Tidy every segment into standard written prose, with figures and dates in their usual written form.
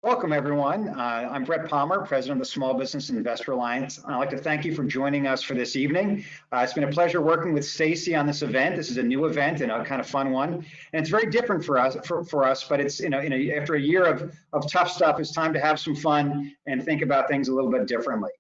Welcome, everyone. I'm Brett Palmer, President of the Small Business Investor Alliance. I'd like to thank you for joining us for this evening. It's been a pleasure working with Stacy on this event. This is a new event and a kind of fun one, and it's very different for us. But it's after a year of tough stuff, it's time to have some fun and think about things a little bit differently.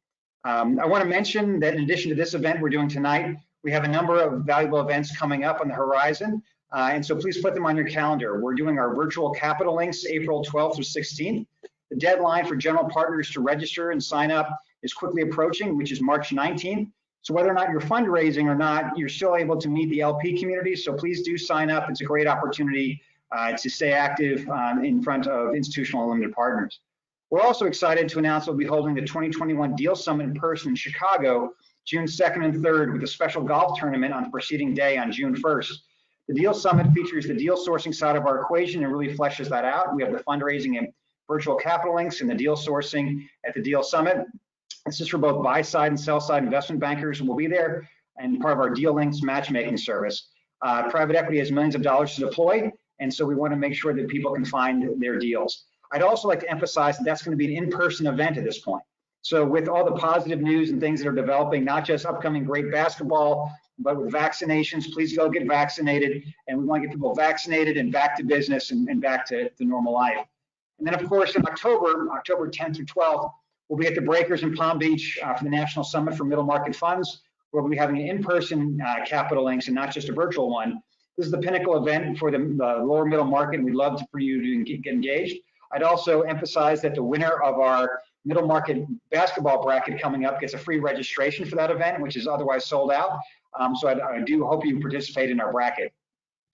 I want to mention that in addition to this event we're doing tonight, we have a number of valuable events coming up on the horizon. And so please put them on your calendar. We're doing our virtual capital links April 12th through 16th. The deadline for general partners to register and sign up is quickly approaching, which is March 19th. So whether or not you're fundraising or not, you're still able to meet the LP community. So please do sign up. It's a great opportunity to stay active in front of institutional limited partners. We're also excited to announce we'll be holding the 2021 Deal Summit in person in Chicago, June 2nd and 3rd, with a special golf tournament on the preceding day on June 1st. The Deal Summit features the deal sourcing side of our equation and really fleshes that out. We have the fundraising and virtual capital links and the deal sourcing at the Deal Summit. This is for both buy side and sell side investment bankers who will be there, and part of our Deal Links matchmaking service. Private equity has millions of dollars to deploy, and so we want to make sure that people can find their deals. I'd also like to emphasize that that's going to be an in-person event at this point. So with all the positive news and things that are developing, not just upcoming great basketball, but with vaccinations, please go get vaccinated. And we want to get people vaccinated and back to business and back to normal life. And then, of course, in October 10th through 12th, we'll be at the Breakers in Palm Beach for the National Summit for Middle Market Funds, where we'll be having an in-person capital links and not just a virtual one. This is the pinnacle event for the lower middle market, and we'd love for you to get engaged. I'd also emphasize that the winner of our middle market basketball bracket coming up gets a free registration for that event, which is otherwise sold out. So I do hope you participate in our bracket.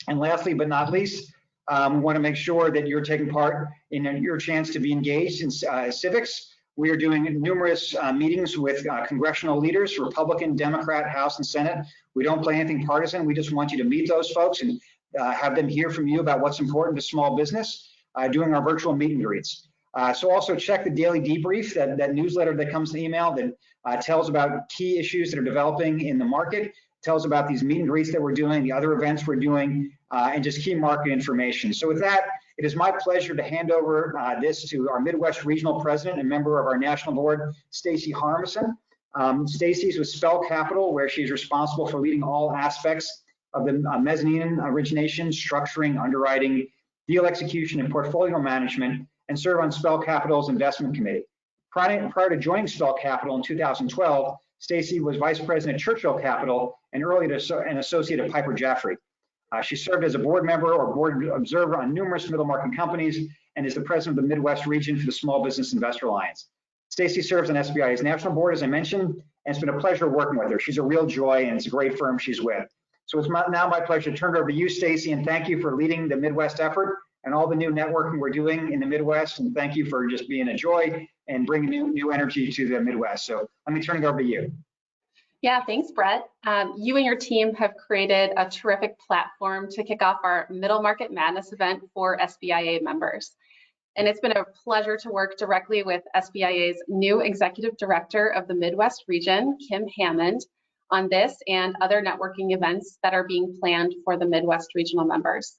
And lastly, but not least, we want to make sure that you're taking part in your chance to be engaged in civics. We are doing numerous meetings with congressional leaders, Republican, Democrat, House, and Senate. We don't play anything partisan. We just want you to meet those folks and have them hear from you about what's important to small business, doing our virtual meet and greets. So also check the daily debrief, that newsletter that comes in email that tells about key issues that are developing in the market, tells about these meet and greets that we're doing, the other events we're doing, and just key market information. So with that, it is my pleasure to hand over this to our Midwest Regional President and member of our National Board, Stacy Harmison. Stacy's with Spell Capital, where she's responsible for leading all aspects of the mezzanine origination, structuring, underwriting, deal execution, and portfolio management, and serve on Spell Capital's investment committee. Prior to joining Spell Capital in 2012, Stacy was vice president at Churchill Capital and earlier an associate at Piper Jaffray. She served as a board member or board observer on numerous middle market companies and is the president of the Midwest region for the Small Business Investor Alliance. Stacy serves on SBIA's national board, as I mentioned, and it's been a pleasure working with her. She's a real joy, and it's a great firm she's with. So it's now my pleasure to turn it over to you, Stacy, and thank you for leading the Midwest effort and all the new networking we're doing in the Midwest. And thank you for just being a joy and bringing new energy to the Midwest. So let me turn it over to you. Yeah, thanks, Brett. You and your team have created a terrific platform to kick off our Middle Market Madness event for SBIA members. And it's been a pleasure to work directly with SBIA's new Executive Director of the Midwest region, Kim Hammond, on this and other networking events that are being planned for the Midwest regional members.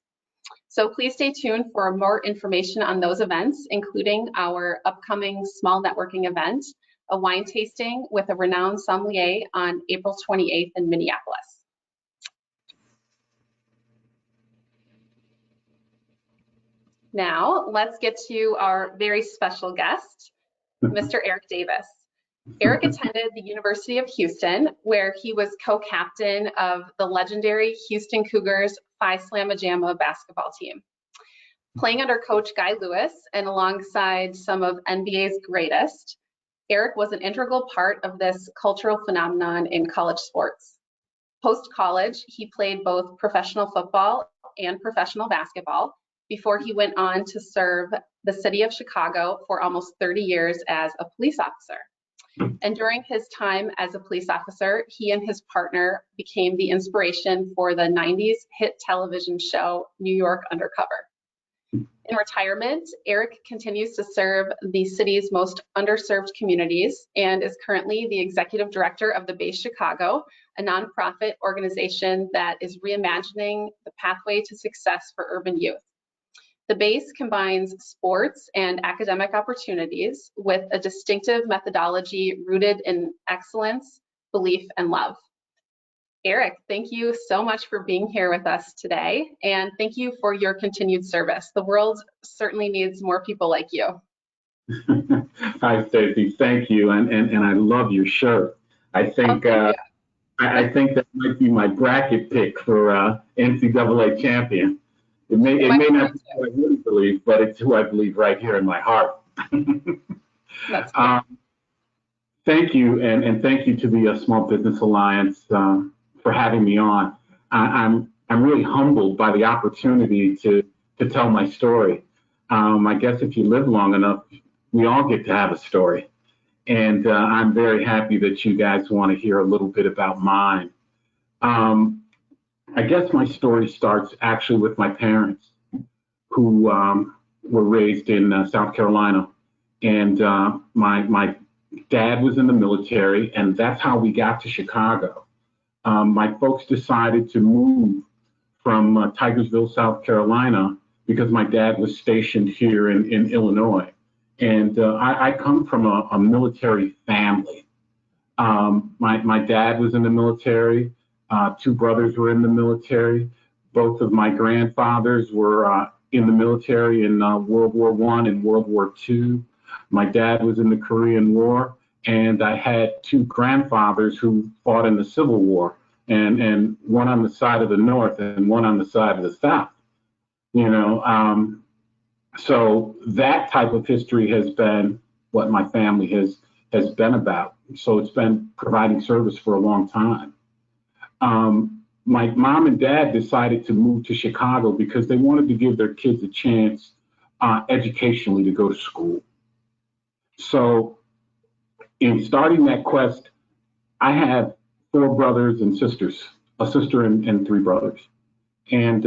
So please stay tuned for more information on those events, including our upcoming small networking event, a wine tasting with a renowned sommelier on April 28th in Minneapolis. Now, let's get to our very special guest, Mr. Eric Davis. Eric attended the University of Houston, where he was co-captain of the legendary Houston Cougars Phi Slamma Jamma basketball team. Playing under Coach Guy Lewis and alongside some of NBA's greatest, Eric was an integral part of this cultural phenomenon in college sports. Post-college, he played both professional football and professional basketball before he went on to serve the city of Chicago for almost 30 years as a police officer. And during his time as a police officer, he and his partner became the inspiration for the 90s hit television show, New York Undercover. In retirement, Eric continues to serve the city's most underserved communities and is currently the executive director of the Base Chicago, a nonprofit organization that is reimagining the pathway to success for urban youth. The base combines sports and academic opportunities with a distinctive methodology rooted in excellence, belief, and love. Eric, thank you so much for being here with us today, and thank you for your continued service. The world certainly needs more people like you. Hi, Stacey. Thank you, and I love your shirt. I think I think that might be my bracket pick for NCAA champion. It may not be who I really believe, but it's who I believe right here in my heart. That's cool. Thank you, and thank you to the Small Business Alliance for having me on. I'm really humbled by the opportunity to tell my story. I guess if you live long enough, we all get to have a story. And I'm very happy that you guys want to hear a little bit about mine. I guess my story starts actually with my parents, who were raised in South Carolina. And my dad was in the military, and that's how we got to Chicago. My folks decided to move from Tigersville, South Carolina, because my dad was stationed here in Illinois. And I come from a military family. My dad was in the military. Two brothers were in the military. Both of my grandfathers were in the military in World War I and World War II. My dad was in the Korean War, and I had two grandfathers who fought in the Civil War, and one on the side of the North and one on the side of the South. You know, so that type of history has been what my family has been about. So it's been providing service for a long time. My mom and dad decided to move to Chicago because they wanted to give their kids a chance educationally to go to school. So in starting that quest, I had four brothers and sisters, a sister and three brothers. And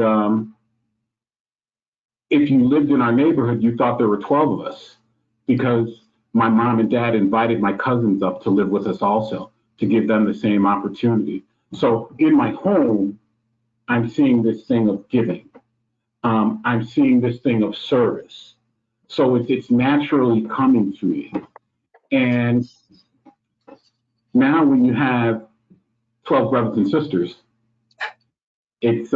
if you lived in our neighborhood, you thought there were 12 of us, because my mom and dad invited my cousins up to live with us also, to give them the same opportunity. So in my home, I'm seeing this thing of giving. I'm seeing this thing of service. So it's naturally coming to me. And now when you have 12 brothers and sisters, it's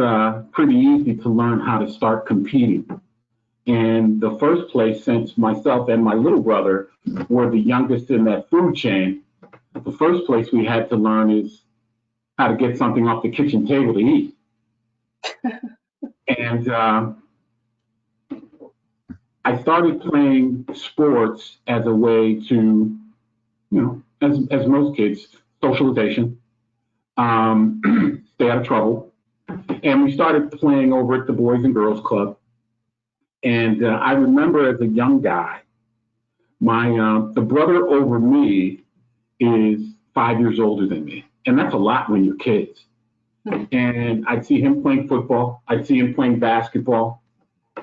pretty easy to learn how to start competing. And the first place, since myself and my little brother were the youngest in that food chain, the first place we had to learn is how to get something off the kitchen table to eat. And I started playing sports as a way to, as most kids, socialization, stay out of trouble. And we started playing over at the Boys and Girls Club. And I remember as a young guy, the brother over me is 5 years older than me. And that's a lot when you're kids. And I'd see him playing football. I'd see him playing basketball.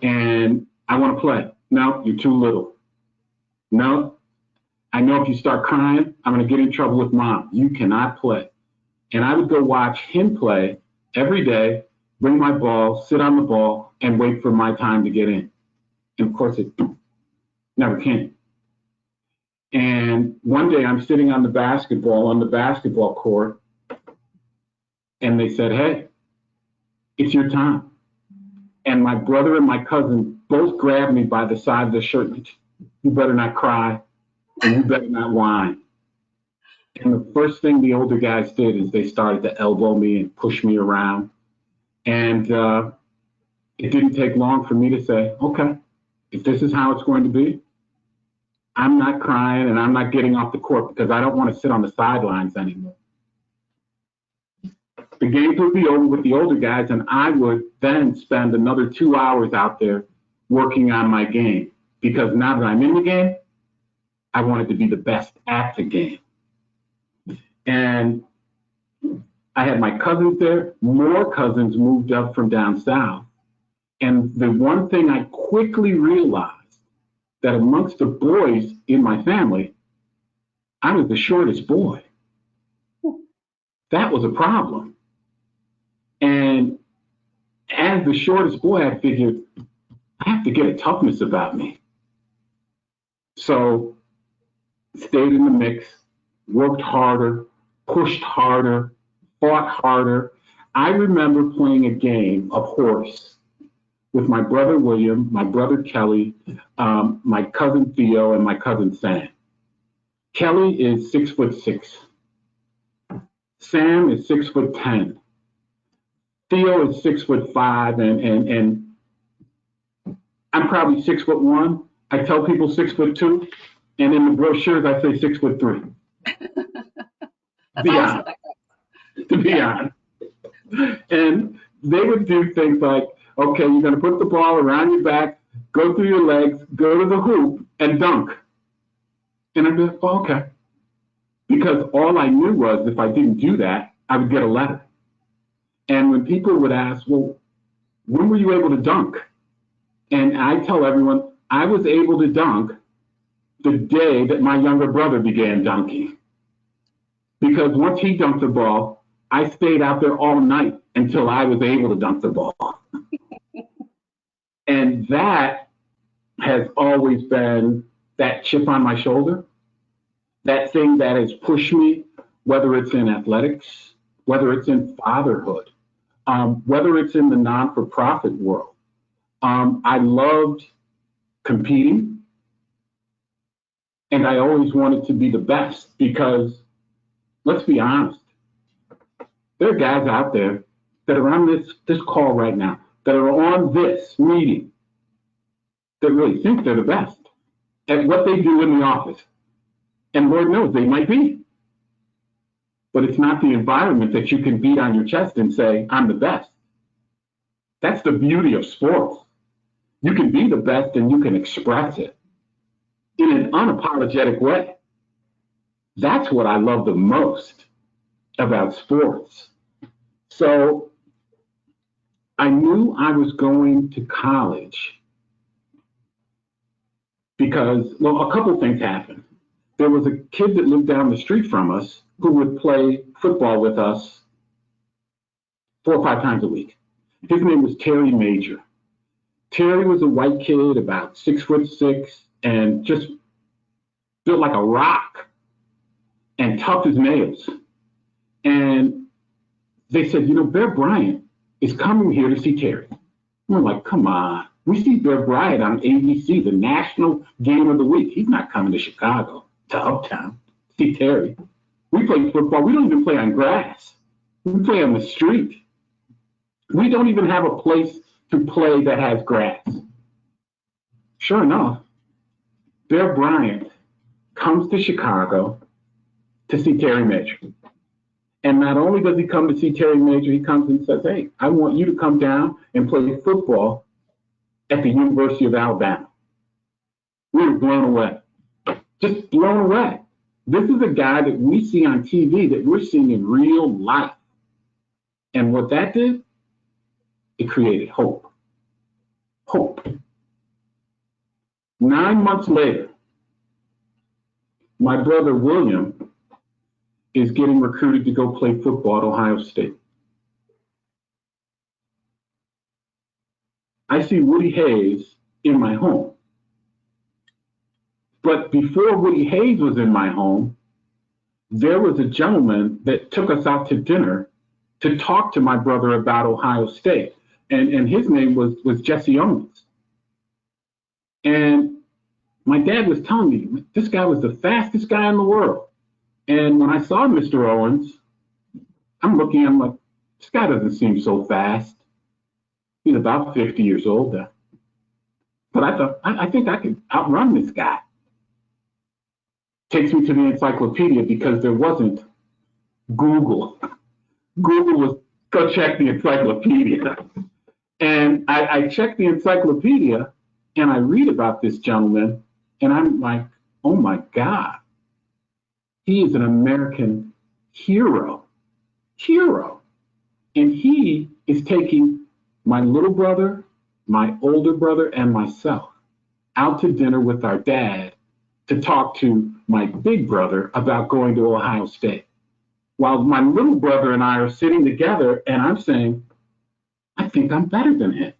And I want to play. No, you're too little. No, I know if you start crying, I'm going to get in trouble with mom. You cannot play. And I would go watch him play every day, bring my ball, sit on the ball, and wait for my time to get in. And of course, it never came. And one day I'm sitting on the basketball court, and they said, "Hey, it's your time." And my brother and my cousin both grabbed me by the side of the shirt. "You better not cry, and you better not whine." And the first thing the older guys did is they started to elbow me and push me around. And it didn't take long for me to say, okay, if this is how it's going to be, I'm not crying and I'm not getting off the court, because I don't want to sit on the sidelines anymore. The games would be over with the older guys, and I would then spend another 2 hours out there working on my game, because now that I'm in the game, I wanted to be the best at the game. And I had my cousins there. More cousins moved up from down south. And the one thing I quickly realized, that amongst the boys in my family, I was the shortest boy. That was a problem. And as the shortest boy, I figured, I have to get a toughness about me. So stayed in the mix, worked harder, pushed harder, fought harder. I remember playing a game of horse with my brother William, my brother Kelly, my cousin Theo, and my cousin Sam. Kelly is 6'6". Sam is 6'10". Theo is 6'5", and I'm probably 6'1". I tell people 6'2", and in the brochures I say 6'3". That's awesome. To be honest. And they would do things like, okay, you're going to put the ball around your back, go through your legs, go to the hoop, and dunk. And I'd be like, oh, okay. Because all I knew was if I didn't do that, I would get a letter. And when people would ask, well, when were you able to dunk? And I tell everyone, I was able to dunk the day that my younger brother began dunking. Because once he dunked the ball, I stayed out there all night until I was able to dunk the ball. And that has always been that chip on my shoulder, that thing that has pushed me, whether it's in athletics, whether it's in fatherhood, whether it's in the non-for-profit world. I loved competing, and I always wanted to be the best because, let's be honest, there are guys out there that are on this call right now, that are on this meeting, that really think they're the best at what they do in the office. And Lord knows they might be. But it's not the environment that you can beat on your chest and say, I'm the best. That's the beauty of sports. You can be the best and you can express it in an unapologetic way. That's what I love the most about sports. So I knew I was going to college because, well, a couple things happened. There was a kid that lived down the street from us who would play football with us 4 or 5 times a week. His name was Terry Major. Terry was a white kid, about 6'6", and just built like a rock and tough as nails. And they said, you know, Bear Bryant is coming here to see Terry. We're like, come on. We see Bear Bryant on ABC, the national game of the week. He's not coming to Chicago, to Uptown, to see Terry. We play football. We don't even play on grass. We play on the street. We don't even have a place to play that has grass. Sure enough, Bear Bryant comes to Chicago to see Terry Major. And not only does he come to see Terry Major, he comes and says, hey, I want you to come down and play football at the University of Alabama. We were blown away, just blown away. This is a guy that we see on TV that we're seeing in real life. And what that did, it created hope. Hope. 9 months later, my brother William is getting recruited to go play football at Ohio State. I see Woody Hayes in my home. But before Woody Hayes was in my home, there was a gentleman that took us out to dinner to talk to my brother about Ohio State. And his name was Jesse Owens. And my dad was telling me, this guy was the fastest guy in the world. And when I saw Mr. Owens, I'm looking, I'm like, this guy doesn't seem so fast. He's about 50 years old now. But I thought, I think I could outrun this guy. Takes me to the encyclopedia because there wasn't Google. Google was, go check the encyclopedia. And I checked the encyclopedia and I read about this gentleman and I'm like, oh my God. He is an American hero. And he is taking my little brother, my older brother, and myself out to dinner with our dad to talk to my big brother about going to Ohio State. While my little brother and I are sitting together and I'm saying, I think I'm better than him.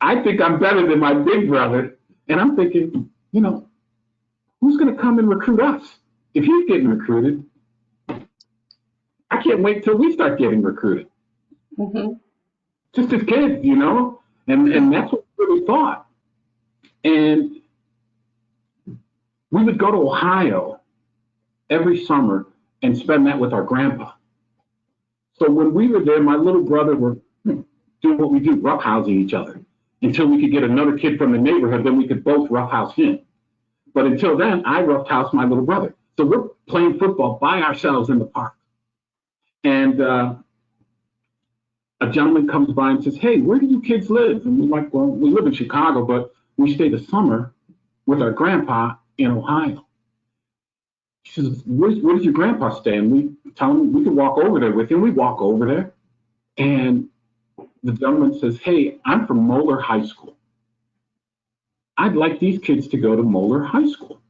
I think I'm better than my big brother. And I'm thinking, you know, who's going to come and recruit us? If he's getting recruited, I can't wait till we start getting recruited. Mm-hmm. Just as kids, you know, and that's what we really thought. And we would go to Ohio every summer and spend that with our grandpa. So when we were there, my little brother were doing what we do, roughhousing each other until we could get another kid from the neighborhood, then we could both roughhouse him. But until then, I roughhoused my little brother. So we're playing football by ourselves in the park. And a gentleman comes by and says, hey, where do you kids live? And we're like, well, we live in Chicago, but we stay the summer with our grandpa in Ohio. He says, where does your grandpa stay? And we tell him we can walk over there with him. We walk over there. And the gentleman says, hey, I'm from Moeller High School. I'd like these kids to go to Moeller High School.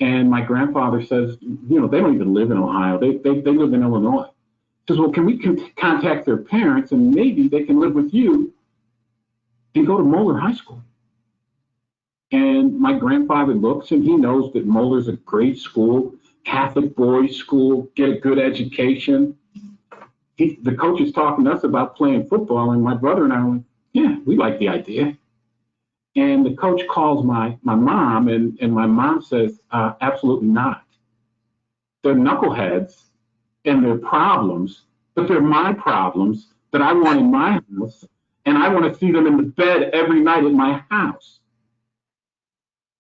And my grandfather says, you know, they don't even live in Ohio. They live in Illinois. He says, well, can we contact their parents and maybe they can live with you and go to Moeller High School? And my grandfather looks and he knows that Moeller's a great school, Catholic boys school, get a good education. The coach is talking to us about playing football, and my brother and I were like, yeah, we like the idea. And the coach calls my mom, and my mom says, absolutely not. They're knuckleheads and they're problems, but they're my problems that I want in my house, and I want to see them in the bed every night in my house.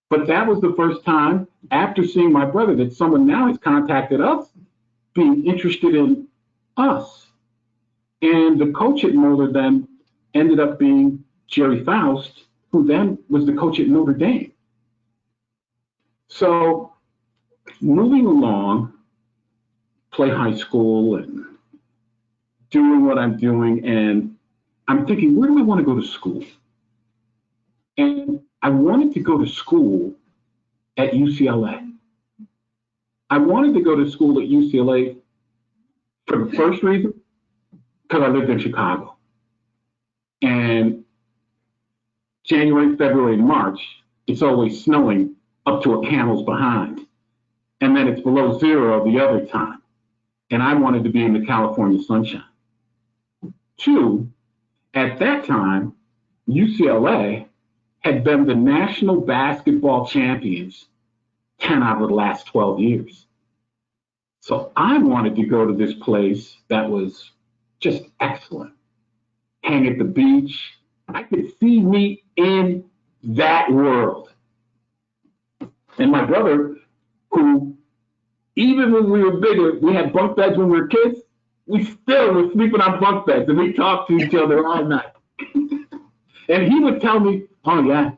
But that was the first time after seeing my brother that someone now has contacted us being interested in us. And the coach at Moeller then ended up being Jerry Faust, who then was the coach at Notre Dame. So moving along, play high school and doing what I'm doing, and I'm thinking, where do I want to go to school? And I wanted to go to school at UCLA. I wanted to go to school at UCLA for the first reason, because I lived in Chicago. And January, February, and March, it's always snowing up to a camel's behind. And then it's below zero the other time. And I wanted to be in the California sunshine. Two, at that time, UCLA had been the national basketball champions 10 out of the last 12 years. So I wanted to go to this place that was just excellent. Hang at the beach. I could see me in that world. And my brother, who, even when we were bigger, we had bunk beds when we were kids, we still were sleeping on bunk beds and we talked to each other all night. And he would tell me, oh yeah,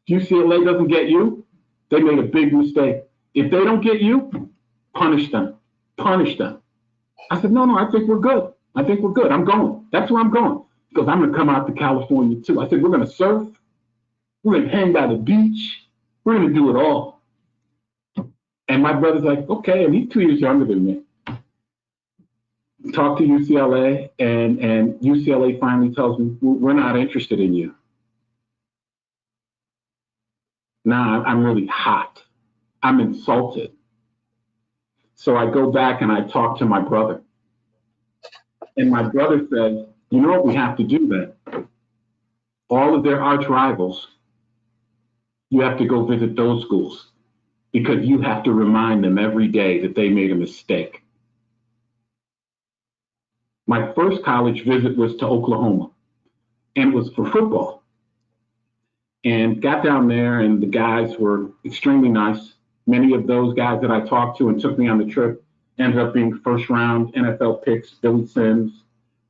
UCLA doesn't get you, they made a big mistake. If they don't get you, punish them. Punish them. I said, no, I think we're good. I think we're good. I'm going. That's where I'm going. Because I'm going to come out to California too. I said, we're going to surf. We're going to hang by the beach. We're going to do it all. And my brother's like, okay. And he's 2 years younger than me. Talk to UCLA, and UCLA finally tells me, we're not interested in you. Now I'm really hot. I'm insulted. So I go back and I talk to my brother. And my brother says, you know what we have to do then? All of their arch rivals, you have to go visit those schools because you have to remind them every day that they made a mistake. My first college visit was to Oklahoma, and it was for football. And got down there, and the guys were extremely nice. Many of those guys that I talked to and took me on the trip ended up being first round NFL picks: Billy Sims,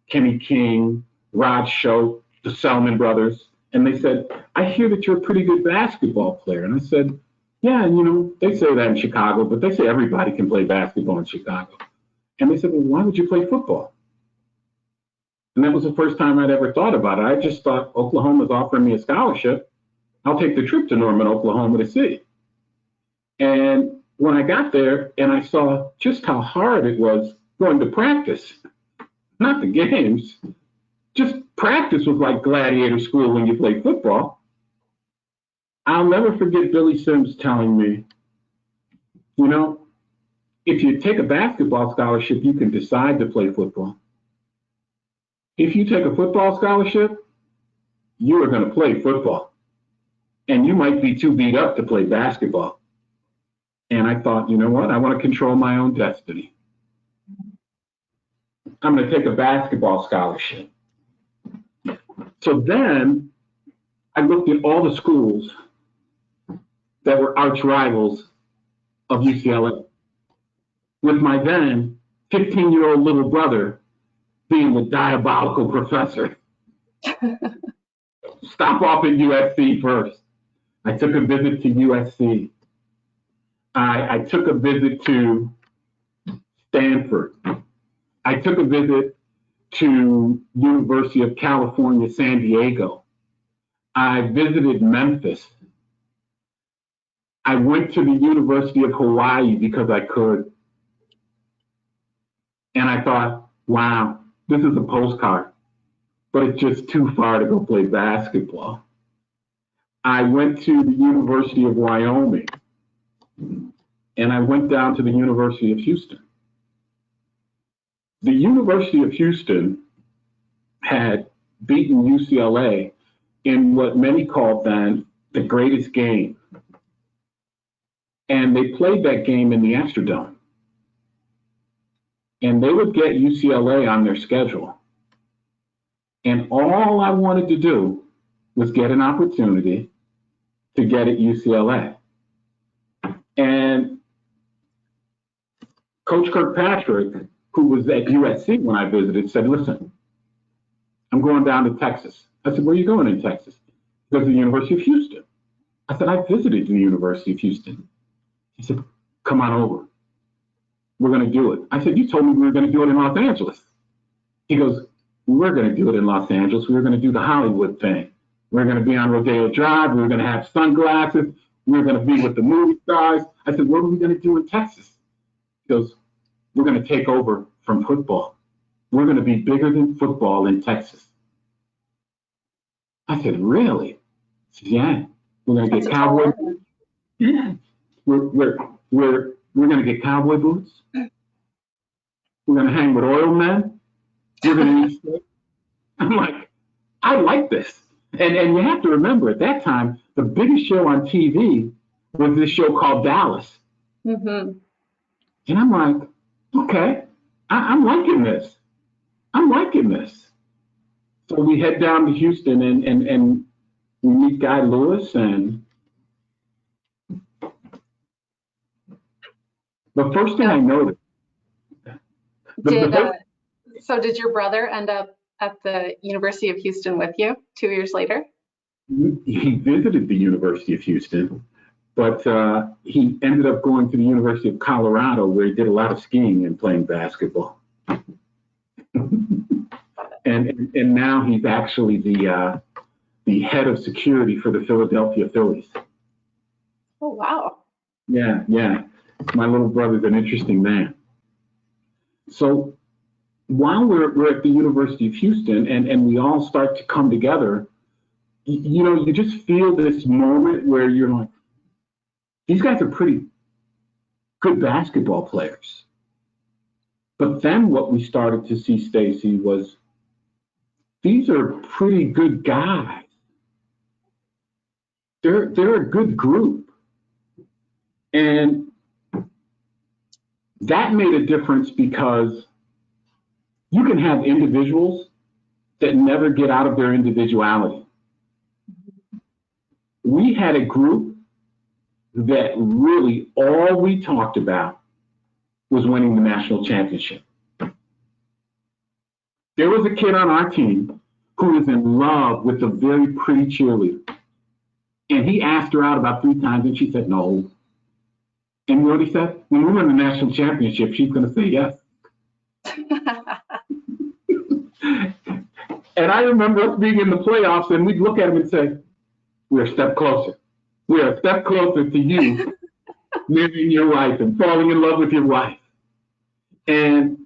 Kenny King, Rod Schoch, the Selman brothers. And they said, I hear that you're a pretty good basketball player. And I said, yeah, you know, they say that in Chicago, but they say everybody can play basketball in Chicago. And they said, well, why would you play football? And that was the first time I'd ever thought about it. I just thought Oklahoma's offering me a scholarship. I'll take the trip to Norman, Oklahoma to see. And when I got there and I saw just how hard it was going to practice, not the games, just practice was like gladiator school when you play football. I'll never forget Billy Sims telling me, you know, if you take a basketball scholarship, you can decide to play football. If you take a football scholarship, you are going to play football. And you might be too beat up to play basketball. And I thought, you know what? I want to control my own destiny. I'm going to take a basketball scholarship. So then I looked at all the schools that were arch rivals of UCLA, with my then 15-year-old little brother being the diabolical professor. Stop off at USC first. I took a visit to USC. I took a visit to Stanford. I took a visit to University of California, San Diego. I visited Memphis. I went to the University of Hawaii because I could. And I thought, wow, this is a postcard, but it's just too far to go play basketball. I went to the University of Wyoming, and I went down to the University of Houston. The University of Houston had beaten UCLA in what many called then the greatest game. And they played that game in the Astrodome. And they would get UCLA on their schedule. And all I wanted to do was get an opportunity to get at UCLA. And Coach Kirkpatrick, who was at USC when I visited, said, listen, I'm going down to Texas. I said, where are you going in Texas? He goes to the University of Houston. I said, I visited the University of Houston. He said, come on over. We're going to do it. I said, you told me we were going to do it in Los Angeles. He goes, we're going to do it in Los Angeles. We were going to do the Hollywood thing. We're going to be on Rodeo Drive. We were going to have sunglasses. We were going to be with the movie stars. I said, what are we going to do in Texas? He goes, we're going to take over from football. We're going to be bigger than football in Texas. I said, really? He said, yeah. We're going to get cowboy. Yeah. We're going to get cowboy boots. We're going to hang with oil men. We're going to eat steak. I'm like, I like this. And you have to remember, at that time, the biggest show on TV was this show called Dallas. Mm-hmm. And I'm like, okay, I'm liking this. I'm liking this. So we head down to Houston and we meet Guy Lewis, and the first thing I noticed. Did your brother end up at the University of Houston with you 2 years later? He visited the University of Houston, but he ended up going to the University of Colorado, where he did a lot of skiing and playing basketball. and now he's actually the head of security for the Philadelphia Phillies. Oh, wow. Yeah. My little brother's an interesting man. So while we're at the University of Houston and we all start to come together, you just feel this moment where you're like, these guys are pretty good basketball players. But then what we started to see, Stacy, was these are pretty good guys. They're a good group. And that made a difference, because you can have individuals that never get out of their individuality. We had a group that really all we talked about was winning the national championship. There was a kid on our team who was in love with a very pretty cheerleader. And he asked her out about 3 times and she said no. And you know what he said? When we win the national championship, she's going to say yes. And I remember us being in the playoffs, and we'd look at him and say, we're a step closer. We're a step closer to you marrying your wife and falling in love with your wife. And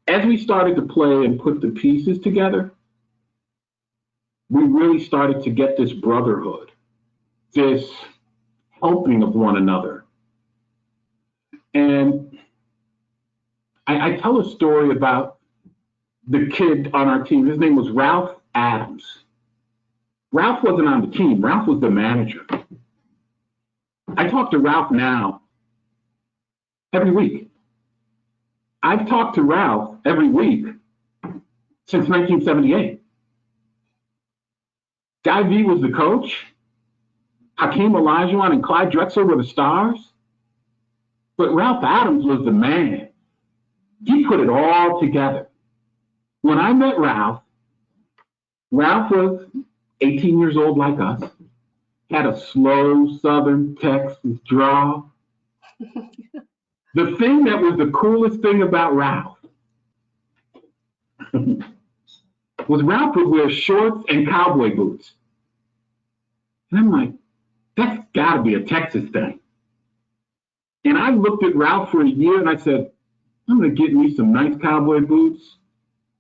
as we started to play and put the pieces together, we really started to get this brotherhood, this helping of one another. And I tell a story about the kid on our team. His name was Ralph Adams. Ralph wasn't on the team. Ralph was the manager. I talk to Ralph now every week. I've talked to Ralph every week since 1978. Guy V was the coach. Hakeem Olajuwon and Clyde Drexler were the stars. But Ralph Adams was the man. He put it all together. When I met Ralph, Ralph was 18 years old like us, had a slow Southern Texas drawl. The thing that was the coolest thing about Ralph was Ralph would wear shorts and cowboy boots. And I'm like, that's gotta be a Texas thing. And I looked at Ralph for a year and I said, I'm gonna get me some nice cowboy boots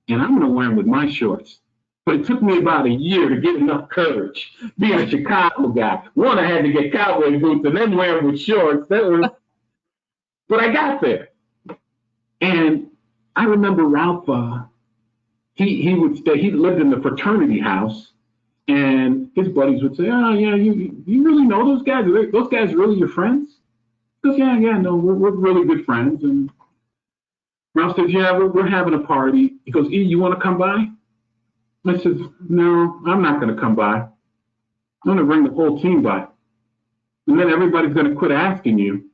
and I'm gonna wear them with my shorts. But it took me about a year to get enough courage. Being a Chicago guy, one, I had to get cowboy boots and then wear them with shorts. But I got there. And I remember Ralph, he would stay, he lived in the fraternity house, and his buddies would say, oh yeah, you really know those guys? Are those guys really your friends? He goes, yeah, no, we're really good friends. And Ralph says, yeah, we're having a party. He goes, E, you want to come by? I says, no, I'm not going to come by. I'm going to bring the whole team by. And then everybody's going to quit asking you,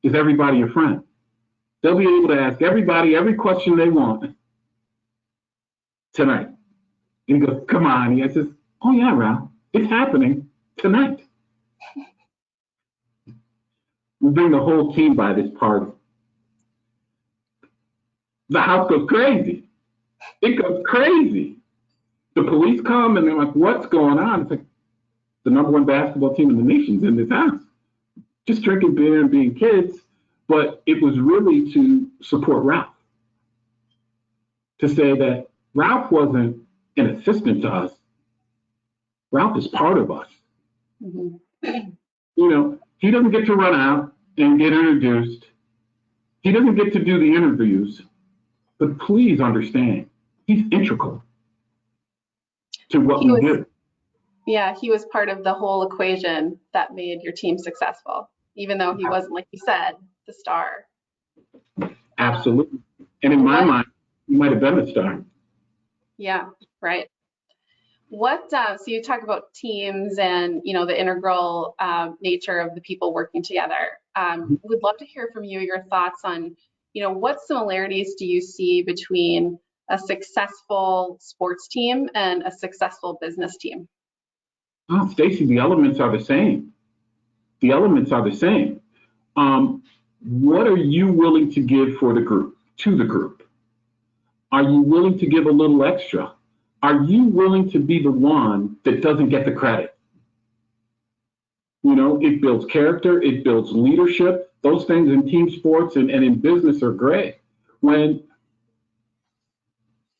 is everybody your friend? They'll be able to ask everybody every question they want tonight. And he goes, come on. I says, oh yeah, Ralph, it's happening tonight. We bring the whole team by this party. The house goes crazy. It goes crazy. The police come and they're like, what's going on? It's like, the #1 basketball team in the nation's in this house. Just drinking beer and being kids. But it was really to support Ralph. To say that Ralph wasn't an assistant to us. Ralph is part of us. Mm-hmm. You know, he doesn't get to run out and get introduced. He doesn't get to do the interviews. But please understand, he's integral to what we do. Yeah, he was part of the whole equation that made your team successful, even though he wasn't, like you said, the star. Absolutely. And in my mind, he might have been the star. Yeah, right. So you talk about teams and, you know, the integral nature of the people working together. Would love to hear from you your thoughts on, you know, what similarities do you see between a successful sports team and a successful business team? Oh, Stacy, the elements are the same. The elements are the same. What are you willing to give for the group, to the group? Are you willing to give a little extra? Are you willing to be the one that doesn't get the credit? You know, it builds character, it builds leadership. Those things in team sports and in business are great. When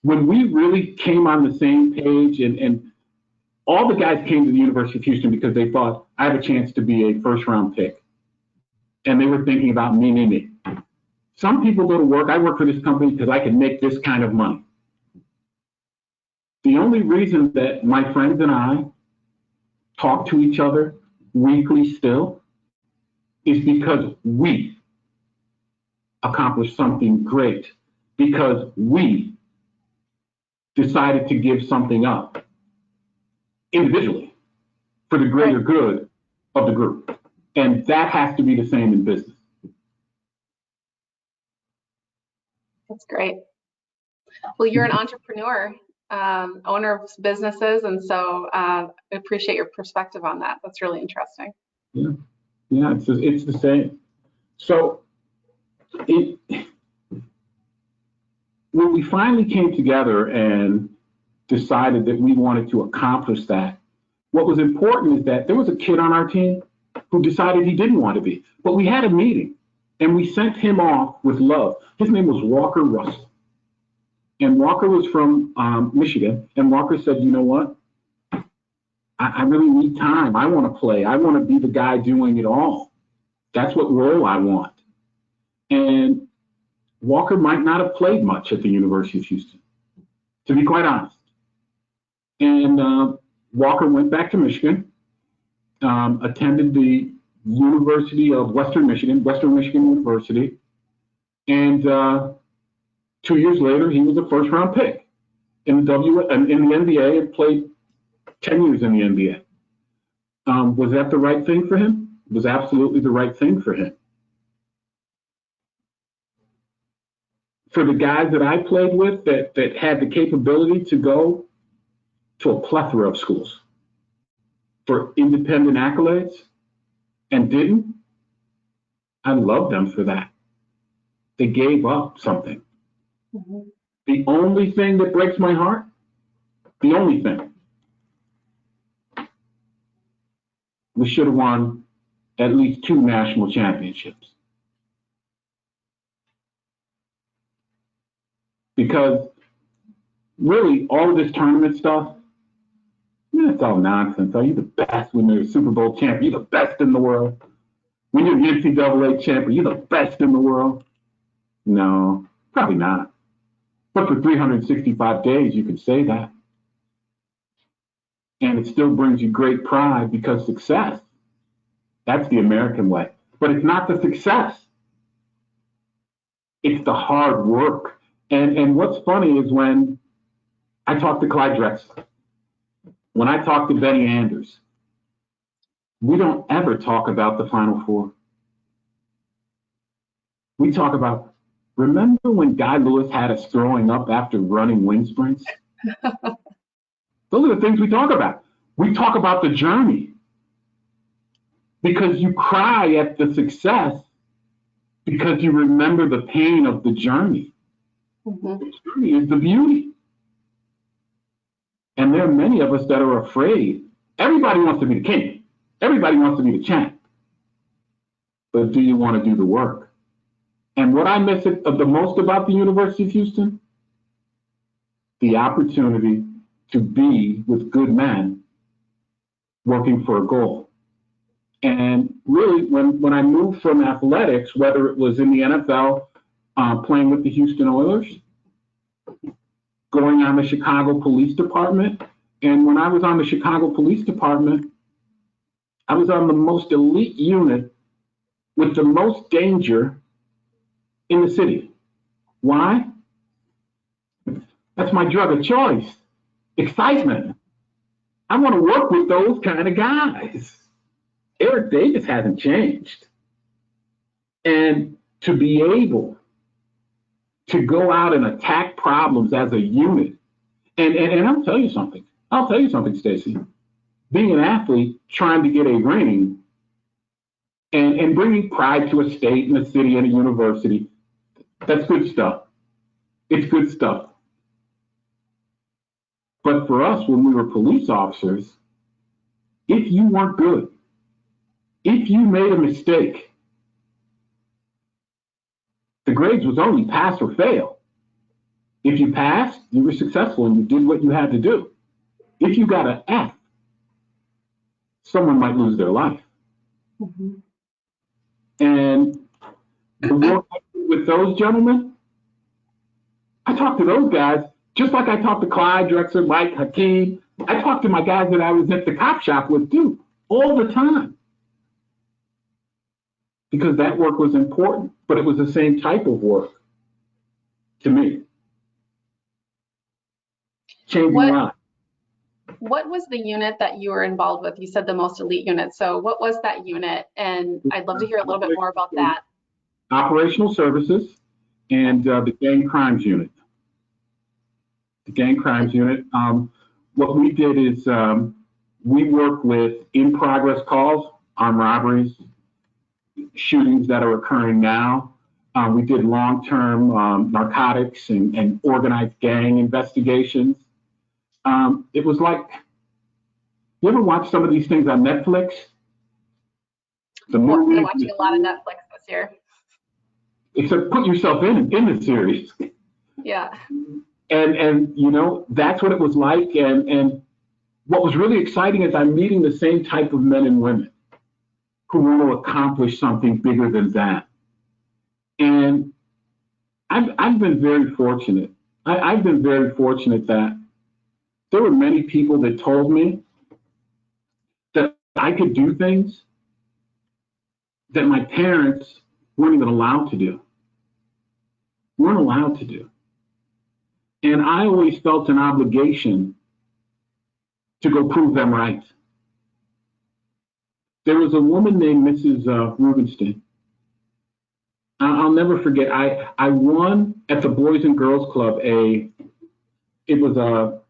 we really came on the same page and all the guys came to the University of Houston because they thought I have a chance to be a first-round pick. And they were thinking about me. Some people go to work, I work for this company because I can make this kind of money. The only reason that my friends and I talk to each other weekly still is because we accomplished something great, because we decided to give something up individually for the greater good of the group. And that has to be the same in business. That's great. Well, you're an entrepreneur, owner of businesses, and so I appreciate your perspective on that. That's really interesting. Yeah, it's the same. So when we finally came together and decided that we wanted to accomplish that, what was important is that there was a kid on our team who decided he didn't want to be. But we had a meeting and we sent him off with love. His name was Walker Russell. And Walker was from Michigan. And Walker said, you know what? I really need time. I want to play. I want to be the guy doing it all. That's what role I want. And Walker might not have played much at the University of Houston, to be quite honest. And Walker went back to Michigan, attended the University of Western Michigan University, and 2 years later, he was a first-round pick in the NBA and played 10 years in the NBA. Was that the right thing for him? It was absolutely the right thing for him. For the guys that I played with that had the capability to go to a plethora of schools for independent accolades and didn't, I love them for that. They gave up something. Mm-hmm. The only thing that breaks my heart, the only thing, we should have won at least 2 national championships. Because really, all of this tournament stuff, it's all nonsense. Are you the best when you're a Super Bowl champion? You're the best in the world. When you're the NCAA champion, you're the best in the world. No, probably not. But for 365 days, you can say that. And it still brings you great pride because success, that's the American way. But it's not the success. It's the hard work. And what's funny is when I talk to Clyde Drexler, when I talk to Benny Anders, we don't ever talk about the Final Four. We talk about, remember when Guy Lewis had us throwing up after running wind sprints? Those are the things we talk about. We talk about the journey because you cry at the success because you remember the pain of the journey. Mm-hmm. The journey is the beauty. And there are many of us that are afraid. Everybody wants to be the king. Everybody wants to be the champ. But do you want to do the work? And what I miss the most about the University of Houston, the opportunity to be with good men working for a goal. And really, when I moved from athletics, whether it was in the NFL, playing with the Houston Oilers, going on the Chicago Police Department, and when I was on the Chicago Police Department, I was on the most elite unit with the most danger in the city. Why? That's my drug of choice. Excitement. I want to work with those kind of guys. Eric Davis hasn't changed. And to be able to go out and attack problems as a unit, and I'll tell you something. Stacey. Being an athlete, trying to get a ring, and bringing pride to a state and a city and a university, that's good stuff. It's good stuff. But for us, when we were police officers, if you weren't good, if you made a mistake, the grades was only pass or fail. If you passed, you were successful and you did what you had to do. If you got an F, someone might lose their life. Mm-hmm. And the work with those gentlemen, I talk to those guys just like I talk to Clyde Drexler, Mike, Hakeem. I talk to my guys that I was at the cop shop with too, all the time. Because that work was important, but it was the same type of work to me. Changing lives. What was the unit that you were involved with? You said the most elite unit. So what was that unit? And I'd love to hear a little bit more about that. Operational Services and the Gang Crimes Unit. The Gang Crimes Unit. What we did is we work with in-progress calls, armed robberies, shootings that are occurring now. We did long-term narcotics and organized gang investigations. It was like, you ever watch some of these things on Netflix? The movie. We're watching a lot of Netflix this year. Except put yourself in the series. Yeah. And you know, that's what it was like. And what was really exciting is I'm meeting the same type of men and women who want to accomplish something bigger than that. And I've been very fortunate. I've been very fortunate that there were many people that told me that I could do things that my parents weren't even allowed to do, weren't allowed to do. And I always felt an obligation to go prove them right. There was a woman named Mrs. Rubenstein. I'll never forget. I won at the Boys and Girls Club it was a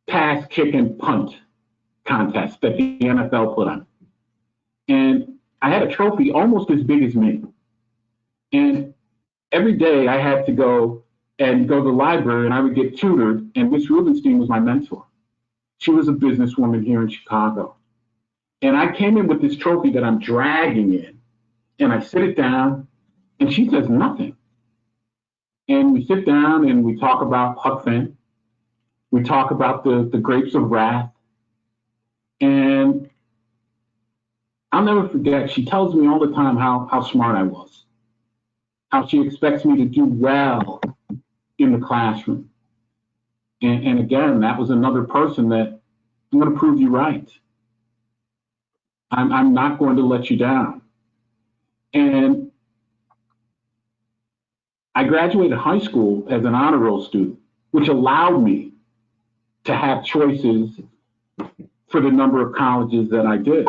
pass, kick, and punt contest that the NFL put on. And I had a trophy almost as big as me. And every day I had to go to the library and I would get tutored. And Miss Rubenstein was my mentor. She was a businesswoman here in Chicago. And I came in with this trophy that I'm dragging in. And I sit it down and she says nothing. And we sit down and we talk about Huck Finn. We talk about the grapes of wrath. And I'll never forget, she tells me all the time how smart I was, how she expects me to do well in the classroom. And again, that was another person that I'm going to prove you right. I'm not going to let you down. And I graduated high school as an honor roll student, which allowed me to have choices for the number of colleges that I did.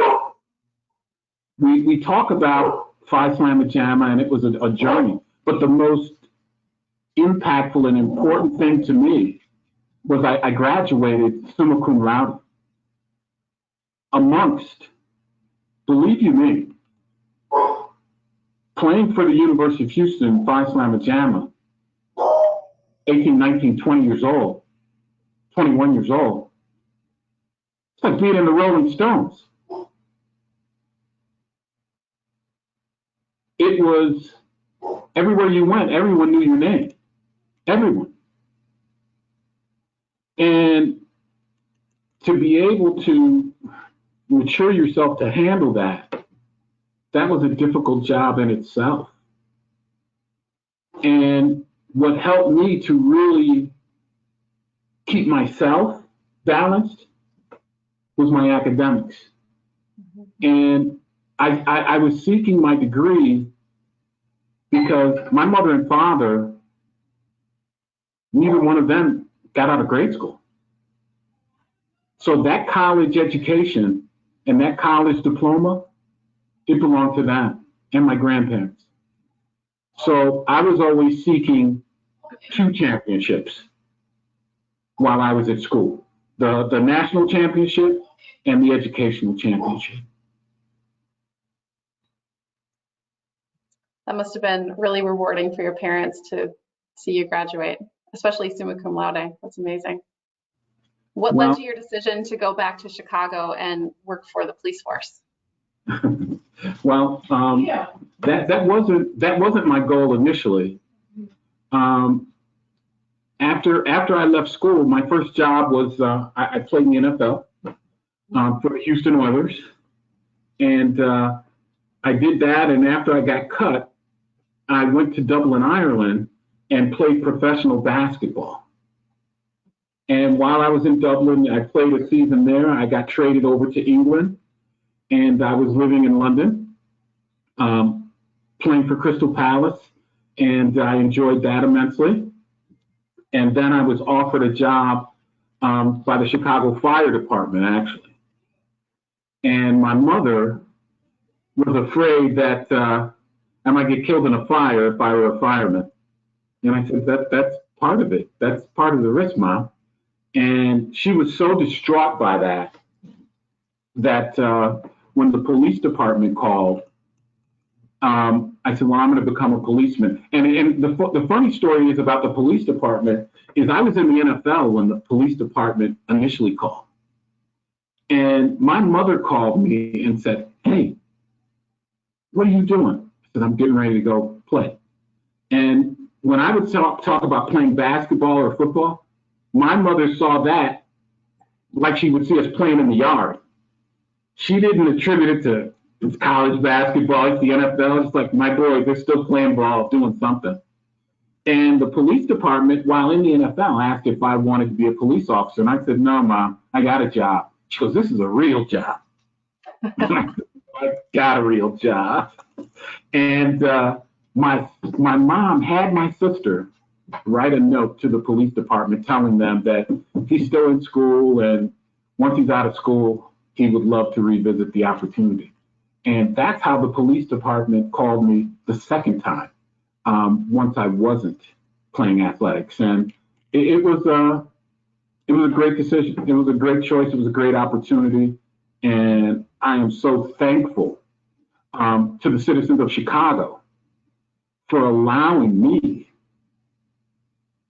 We talk about Phi Slamma Jamma, and it was a journey, but the most impactful and important thing to me was I graduated summa cum laude amongst, believe you me, playing for the University of Houston, Phi Slamma Jamma, 18, 19, 20 years old, 21 years old. It's like being in the Rolling Stones. It was everywhere you went, everyone knew your name. Everyone. And to be able to mature yourself to handle that was a difficult job in itself. And what helped me to really keep myself balanced was my academics. And I was seeking my degree because my mother and father, neither one of them got out of grade school. So that college education and that college diploma, it belonged to them and my grandparents. So I was always seeking 2 championships while I was at school, the national championship and the educational championship. That must have been really rewarding for your parents to see you graduate, especially summa cum laude. That's amazing. What led to your decision to go back to Chicago and work for the police force? Well, that wasn't my goal initially. After I left school, my first job was I played in the NFL for the Houston Oilers, and I did that. And after I got cut, I went to Dublin, Ireland, and played professional basketball. And while I was in Dublin, I played a season there. I got traded over to England, and I was living in London, playing for Crystal Palace, and I enjoyed that immensely. And then I was offered a job by the Chicago Fire Department, actually. And my mother was afraid that I might get killed in a fire if I were a fireman. And I said, that's part of it. That's part of the risk, Mom. And she was so distraught by that when the police department called, I said, well, I'm going to become a policeman. And the funny story is about the police department is I was in the NFL when the police department initially called. And my mother called me and said, hey, what are you doing? I said, I'm getting ready to go play. And when I would talk about playing basketball or football, my mother saw that like she would see us playing in the yard. She didn't attribute it to it's college basketball, it's the NFL. It's like, my boys, they're still playing ball, doing something. And the police department, while in the NFL, asked if I wanted to be a police officer. And I said, no, Mom, I got a job. She goes, this is a real job. I got a real job. And my mom had my sister write a note to the police department telling them that he's still in school, and once he's out of school, he would love to revisit the opportunity. And that's how the police department called me the second time, once I wasn't playing athletics. And it was a great decision. It was a great choice. It was a great opportunity. And I am so thankful to the citizens of Chicago for allowing me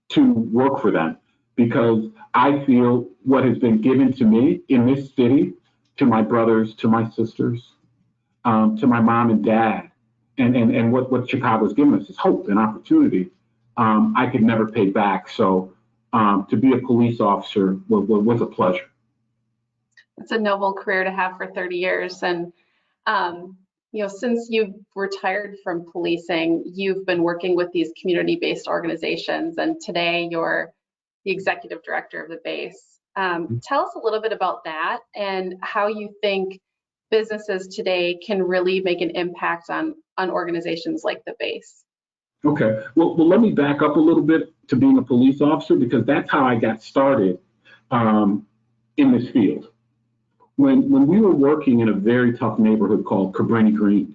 to work for them, because I feel what has been given to me in this city, to my brothers, to my sisters, to my mom and dad, and what Chicago's given us is hope and opportunity. I could never pay back. So to be a police officer was a pleasure. It's a noble career to have for 30 years. And, since you've retired from policing, you've been working with these community-based organizations, and today you're the executive director of the base. Tell us a little bit about that and how you think businesses today can really make an impact on organizations like the base. Okay, well, let me back up a little bit to being a police officer, because that's how I got started in this field. When we were working in a very tough neighborhood called Cabrini Green,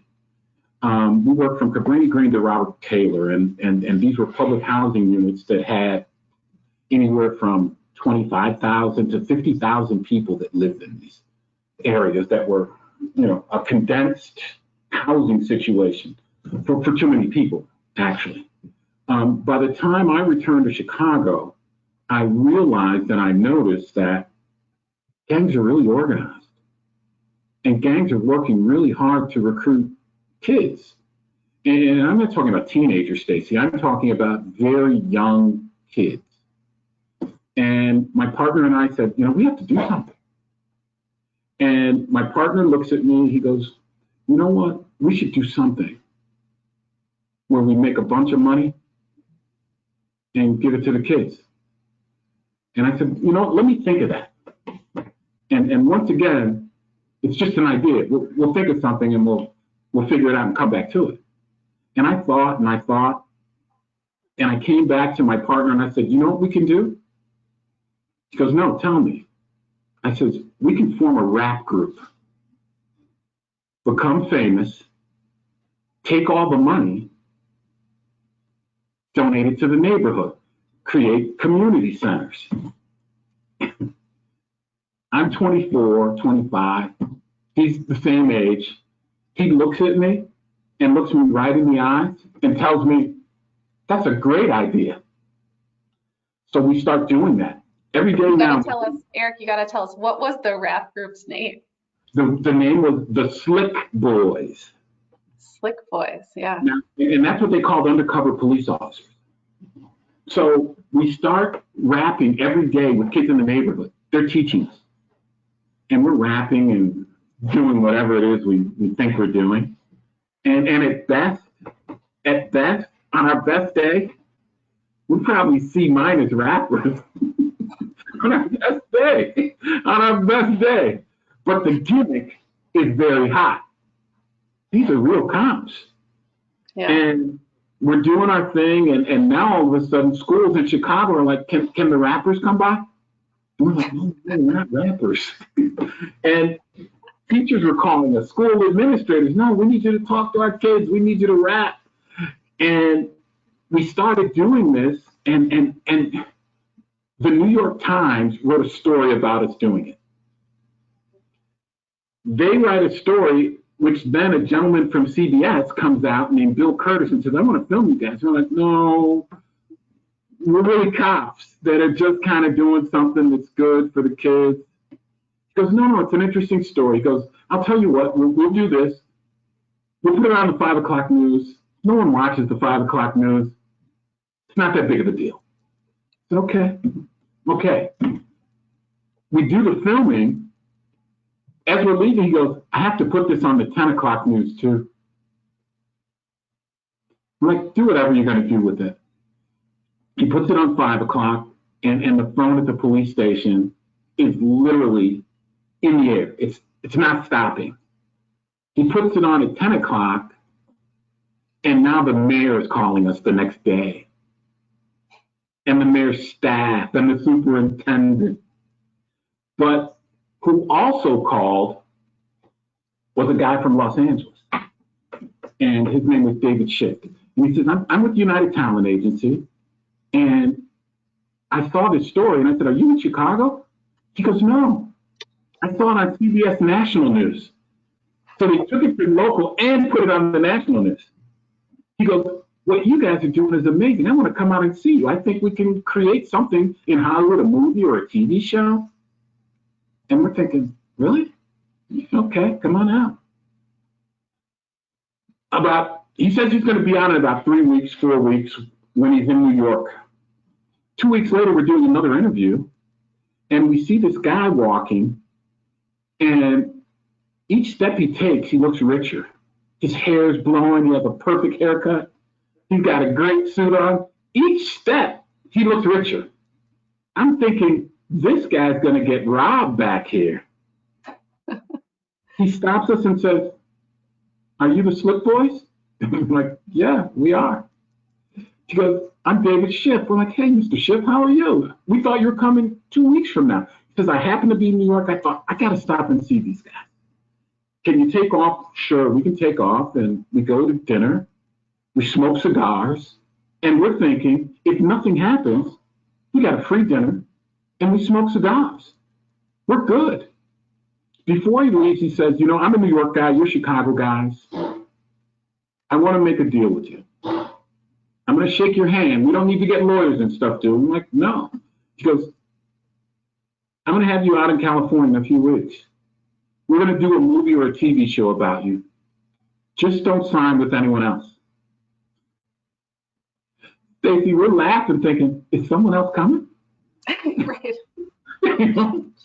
we worked from Cabrini Green to Robert Taylor, and these were public housing units that had anywhere from 25,000 to 50,000 people that lived in these areas that were, a condensed housing situation for too many people, actually. By the time I returned to Chicago, I realized and I noticed that gangs are really organized, and gangs are working really hard to recruit kids. And I'm not talking about teenagers, Stacy. I'm talking about very young kids. And my partner and I said, we have to do something. And my partner looks at me, he goes, you know what? We should do something where we make a bunch of money and give it to the kids. And I said, let me think of that. And once again, it's just an idea. We'll think of something and we'll figure it out and come back to it. And I thought, and I came back to my partner and I said, you know what we can do? He goes, no, tell me. I said, we can form a rap group, become famous, take all the money, donate it to the neighborhood, create community centers. I'm 24, 25. He's the same age. He looks at me and looks me right in the eyes and tells me, that's a great idea. So we start doing that. Every day now. Eric, you got to tell us, what was the rap group's name? The name was the Slick Boys. Slick Boys, yeah. Now, and that's what they called undercover police officers. So we start rapping every day with kids in the neighborhood. They're teaching us. And we're rapping and doing whatever it is we think we're doing. And at best, on our best day, we probably C- rappers. on our best day. But the gimmick is very hot. These are real cops. Yeah. And we're doing our thing, and now all of a sudden schools in Chicago are like, can the rappers come by? And we're like, no, we're not rappers. And teachers were calling us, school administrators, no, we need you to talk to our kids, we need you to rap. And we started doing this, and the New York Times wrote a story about us doing it. They write a story, which then a gentleman from CBS comes out named Bill Curtis and says, I want to film you guys. We're like, no, we're really cops that are just kind of doing something that's good for the kids. He goes, no, it's an interesting story. He goes, I'll tell you what, we'll do this. We'll put it on the 5 o'clock news. No one watches the 5 o'clock news. It's not that big of a deal. I said, okay. Okay. We do the filming. As we're leaving, he goes, I have to put this on the 10 o'clock news too. I'm like, do whatever you're going to do with it. He puts it on 5 o'clock, and the phone at the police station is literally in the air. It's not stopping. He puts it on at 10 o'clock, and now the mayor is calling us the next day. And the mayor's staff and the superintendent. But who also called was a guy from Los Angeles. And his name was David Schiff. And he says, I'm with United Talent Agency. And I saw this story. And I said, are you in Chicago? He goes, no. I saw it on CBS National News. So they took it from local and put it on the national news. He goes, what you guys are doing is amazing. I want to come out and see you. I think we can create something in Hollywood, a movie or a TV show. And we're thinking, really? Okay, come on out. He says he's going to be on in about 3 weeks, 4 weeks when he's in New York. 2 weeks later, we're doing another interview, and we see this guy walking, and each step he takes, he looks richer. His hair is blowing. He has a perfect haircut. He's got a great suit on. Each step, he looks richer. I'm thinking, this guy's going to get robbed back here. He stops us and says, are you the Slip Boys? I'm like, yeah, we are. He goes, I'm David Schiff. We're like, hey, Mr. Schiff, how are you? We thought you were coming 2 weeks from now. He says, I happen to be in New York. I thought, I got to stop and see these guys. Can you take off? Sure, we can take off. And we go to dinner. We smoke cigars. And we're thinking, if nothing happens, we got a free dinner and we smoke cigars. We're good. Before he leaves, he says, I'm a New York guy. You're Chicago guys. I want to make a deal with you. I'm going to shake your hand. We don't need to get lawyers and stuff, do we? I'm like, no. He goes, I'm going to have you out in California in a few weeks. We're going to do a movie or a TV show about you. Just don't sign with anyone else. Stacey, we're laughing, thinking, is someone else coming? Right.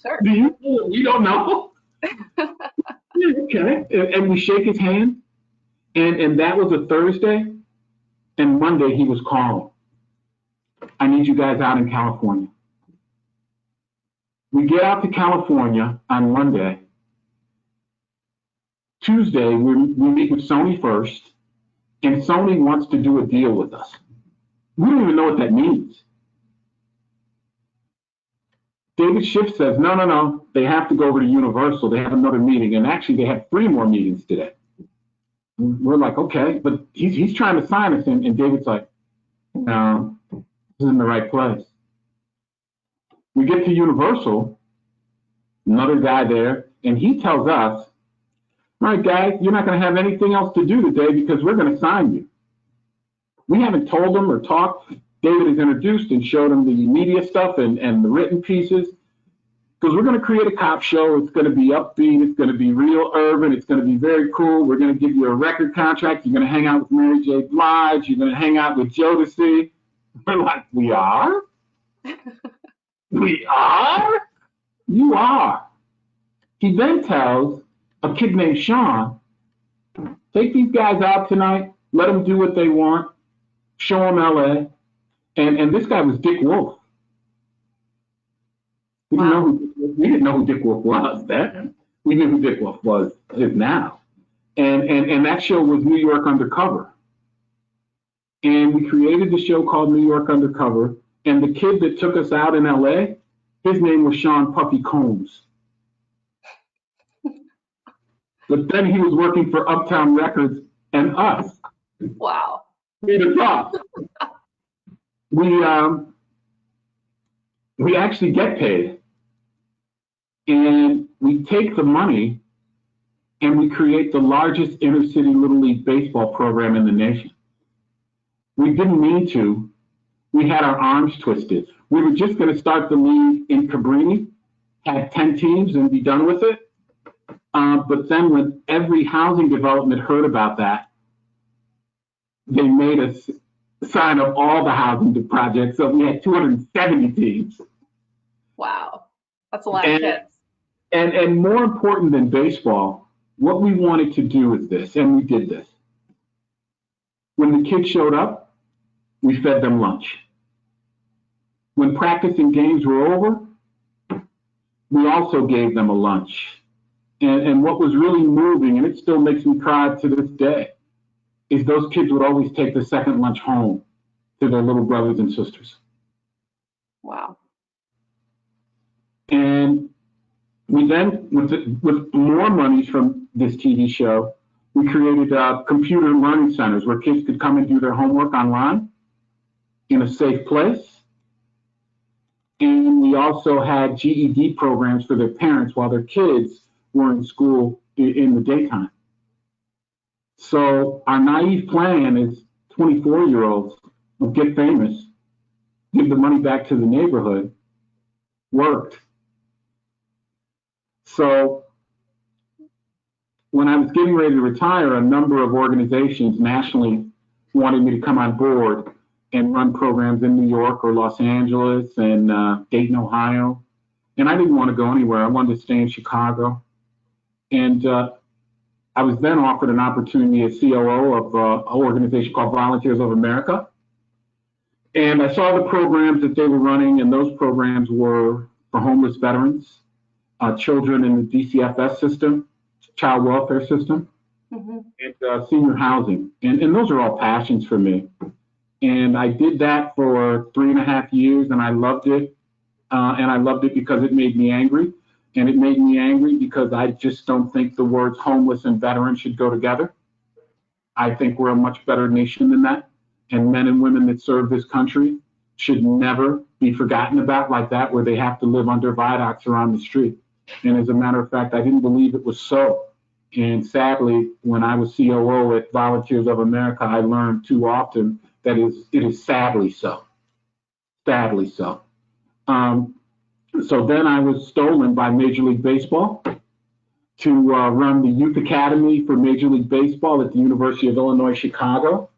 Sure. Do you? We don't know. Yeah, okay. And we shake his hand. And that was a Thursday. And Monday he was calling. I need you guys out in California. We get out to California on Monday. Tuesday, we meet with Sony first. And Sony wants to do a deal with us. We don't even know what that means. David Schiff says, no. They have to go over to Universal. They have another meeting. And actually, they have 3 more meetings today. We're like, okay, but he's trying to sign us. And David's like, no, this isn't the right place. We get to Universal, another guy there, and he tells us, all right, guys, you're not going to have anything else to do today because we're going to sign you. We haven't told them or talked. David is introduced and showed them the media stuff and the written pieces. Because we're going to create a cop show. It's going to be upbeat. It's going to be real urban. It's going to be very cool. We're going to give you a record contract. You're going to hang out with Mary J. Blige. You're going to hang out with Jodeci. We're like, we are? We are? You are. He then tells a kid named Sean, take these guys out tonight. Let them do what they want. Show them LA. And this guy was Dick Wolf. We didn't know who Dick Wolf was then. We knew who Dick Wolf is now. And that show was New York Undercover. And we created the show called New York Undercover. And the kid that took us out in LA, his name was Sean Puffy Combs. But then he was working for Uptown Records and us. Wow. We actually get paid. And we take the money and we create the largest inner city Little League baseball program in the nation. We didn't mean to. We had our arms twisted. We were just going to start the league in Cabrini, had 10 teams and be done with it. But then when every housing development heard about that, they made us sign up all the housing projects. So we had 270 teams. Wow. That's a lot of kids. And more important than baseball, what we wanted to do is this, and we did this. When the kids showed up, we fed them lunch. When practice and games were over, we also gave them a lunch. And what was really moving, and it still makes me cry to this day, is those kids would always take the second lunch home to their little brothers and sisters. Wow. And we then, with more monies from this TV show, we created computer learning centers where kids could come and do their homework online in a safe place. And we also had GED programs for their parents while their kids were in school in the daytime. So our naive plan is 24-year-olds will get famous, give the money back to the neighborhood, worked. So when I was getting ready to retire, a number of organizations nationally wanted me to come on board and run programs in New York or Los Angeles and Dayton, Ohio. And I didn't want to go anywhere. I wanted to stay in Chicago. And I was then offered an opportunity as COO of an organization called Volunteers of America. And I saw the programs that they were running, and those programs were for homeless veterans, children in the DCFS system, child welfare system, and senior housing. And those are all passions for me. And I did that for 3.5 years, and I loved it. And I loved it because it made me angry. And it made me angry because I just don't think the words homeless and veteran should go together. I think we're a much better nation than that. And men and women that serve this country should never be forgotten about like that, where they have to live under viaducts or on the street. And as a matter of fact, I didn't believe it was so. And sadly, when I was COO at Volunteers of America, I learned too often that it is sadly so. Sadly so. So then I was stolen by Major League Baseball to run the Youth Academy for Major League Baseball at the University of Illinois, Chicago.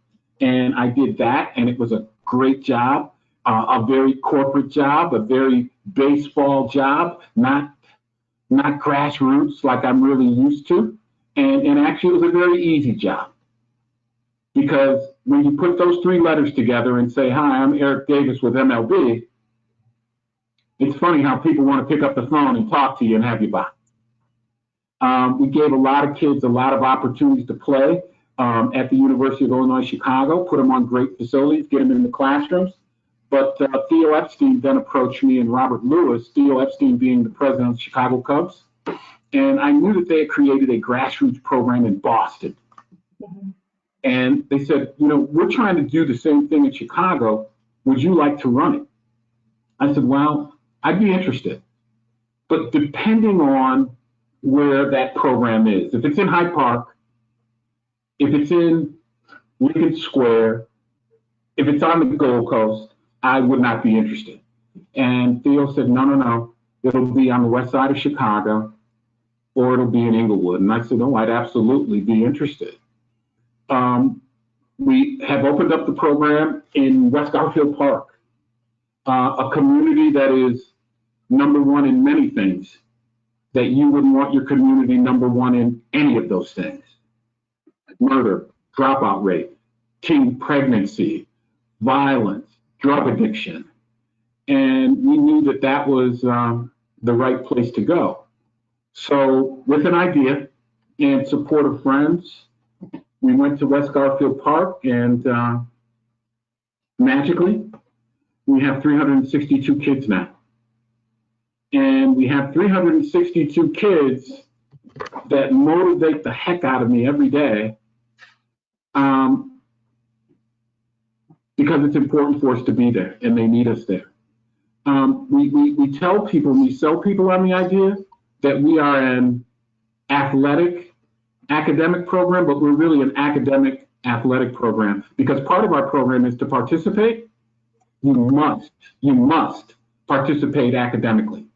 And I did that, and it was a great job, a very corporate job, a very baseball job, not grassroots like I'm really used to. And actually, it was a very easy job. Because when you put those 3 letters together and say, hi, I'm Eric Davis with MLB, it's funny how people want to pick up the phone and talk to you and have you buy. We gave a lot of kids a lot of opportunities to play at the University of Illinois, Chicago, put them on great facilities, get them in the classrooms. But Theo Epstein then approached me and Robert Lewis, Theo Epstein being the president of the Chicago Cubs. And I knew that they had created a grassroots program in Boston. And they said, we're trying to do the same thing in Chicago. Would you like to run it? I said, well, I'd be interested. But depending on where that program is, if it's in Hyde Park, if it's in Lincoln Square, if it's on the Gold Coast, I would not be interested. And Theo said, no, it'll be on the west side of Chicago, or it'll be in Inglewood. And I said, oh, I'd absolutely be interested. We have opened up the program in West Garfield Park, a community that is number one in many things that you wouldn't want your community number one in any of those things. Murder, dropout rate, teen pregnancy, violence, drug addiction. And we knew that that was the right place to go. So with an idea and support of friends, we went to West Garfield Park, and magically, we have 362 kids now. And we have 362 kids that motivate the heck out of me every day because it's important for us to be there, and they need us there. We tell people, we sell people on the idea that we are an academic program, but we're really an academic athletic program, because part of our program is to participate. You must participate academically.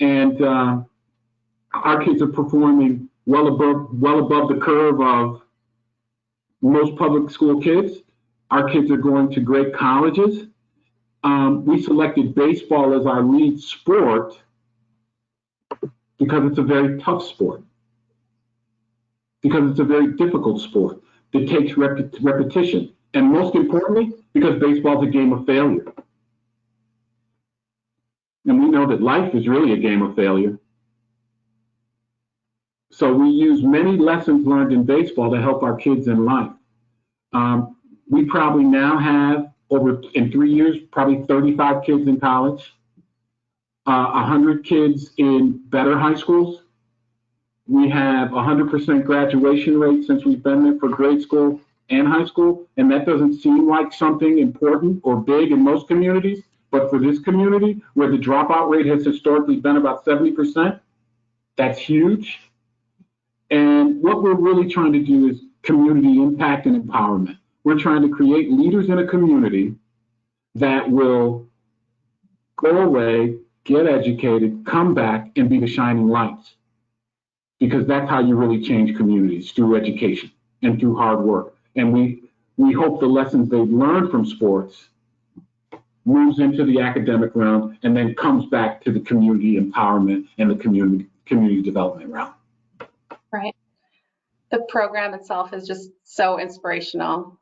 And our kids are performing well above the curve of most public school kids. Our kids are going to great colleges. We selected baseball as our lead sport because it's a very tough sport, because it's a very difficult sport that takes repetition. And most importantly, because baseball is a game of failure. And we know that life is really a game of failure. So we use many lessons learned in baseball to help our kids in life. We probably now have in 3 years, probably 35 kids in college, 100 kids in better high schools. We have 100% graduation rate since we've been there for grade school and high school. And that doesn't seem like something important or big in most communities. But for this community, where the dropout rate has historically been about 70%, that's huge. And what we're really trying to do is community impact and empowerment. We're trying to create leaders in a community that will go away, get educated, come back, and be the shining lights. Because that's how you really change communities, through education and through hard work. And we hope the lessons they've learned from sports moves into the academic realm and then comes back to the community empowerment and the community development realm. Right. The program itself is just so inspirational.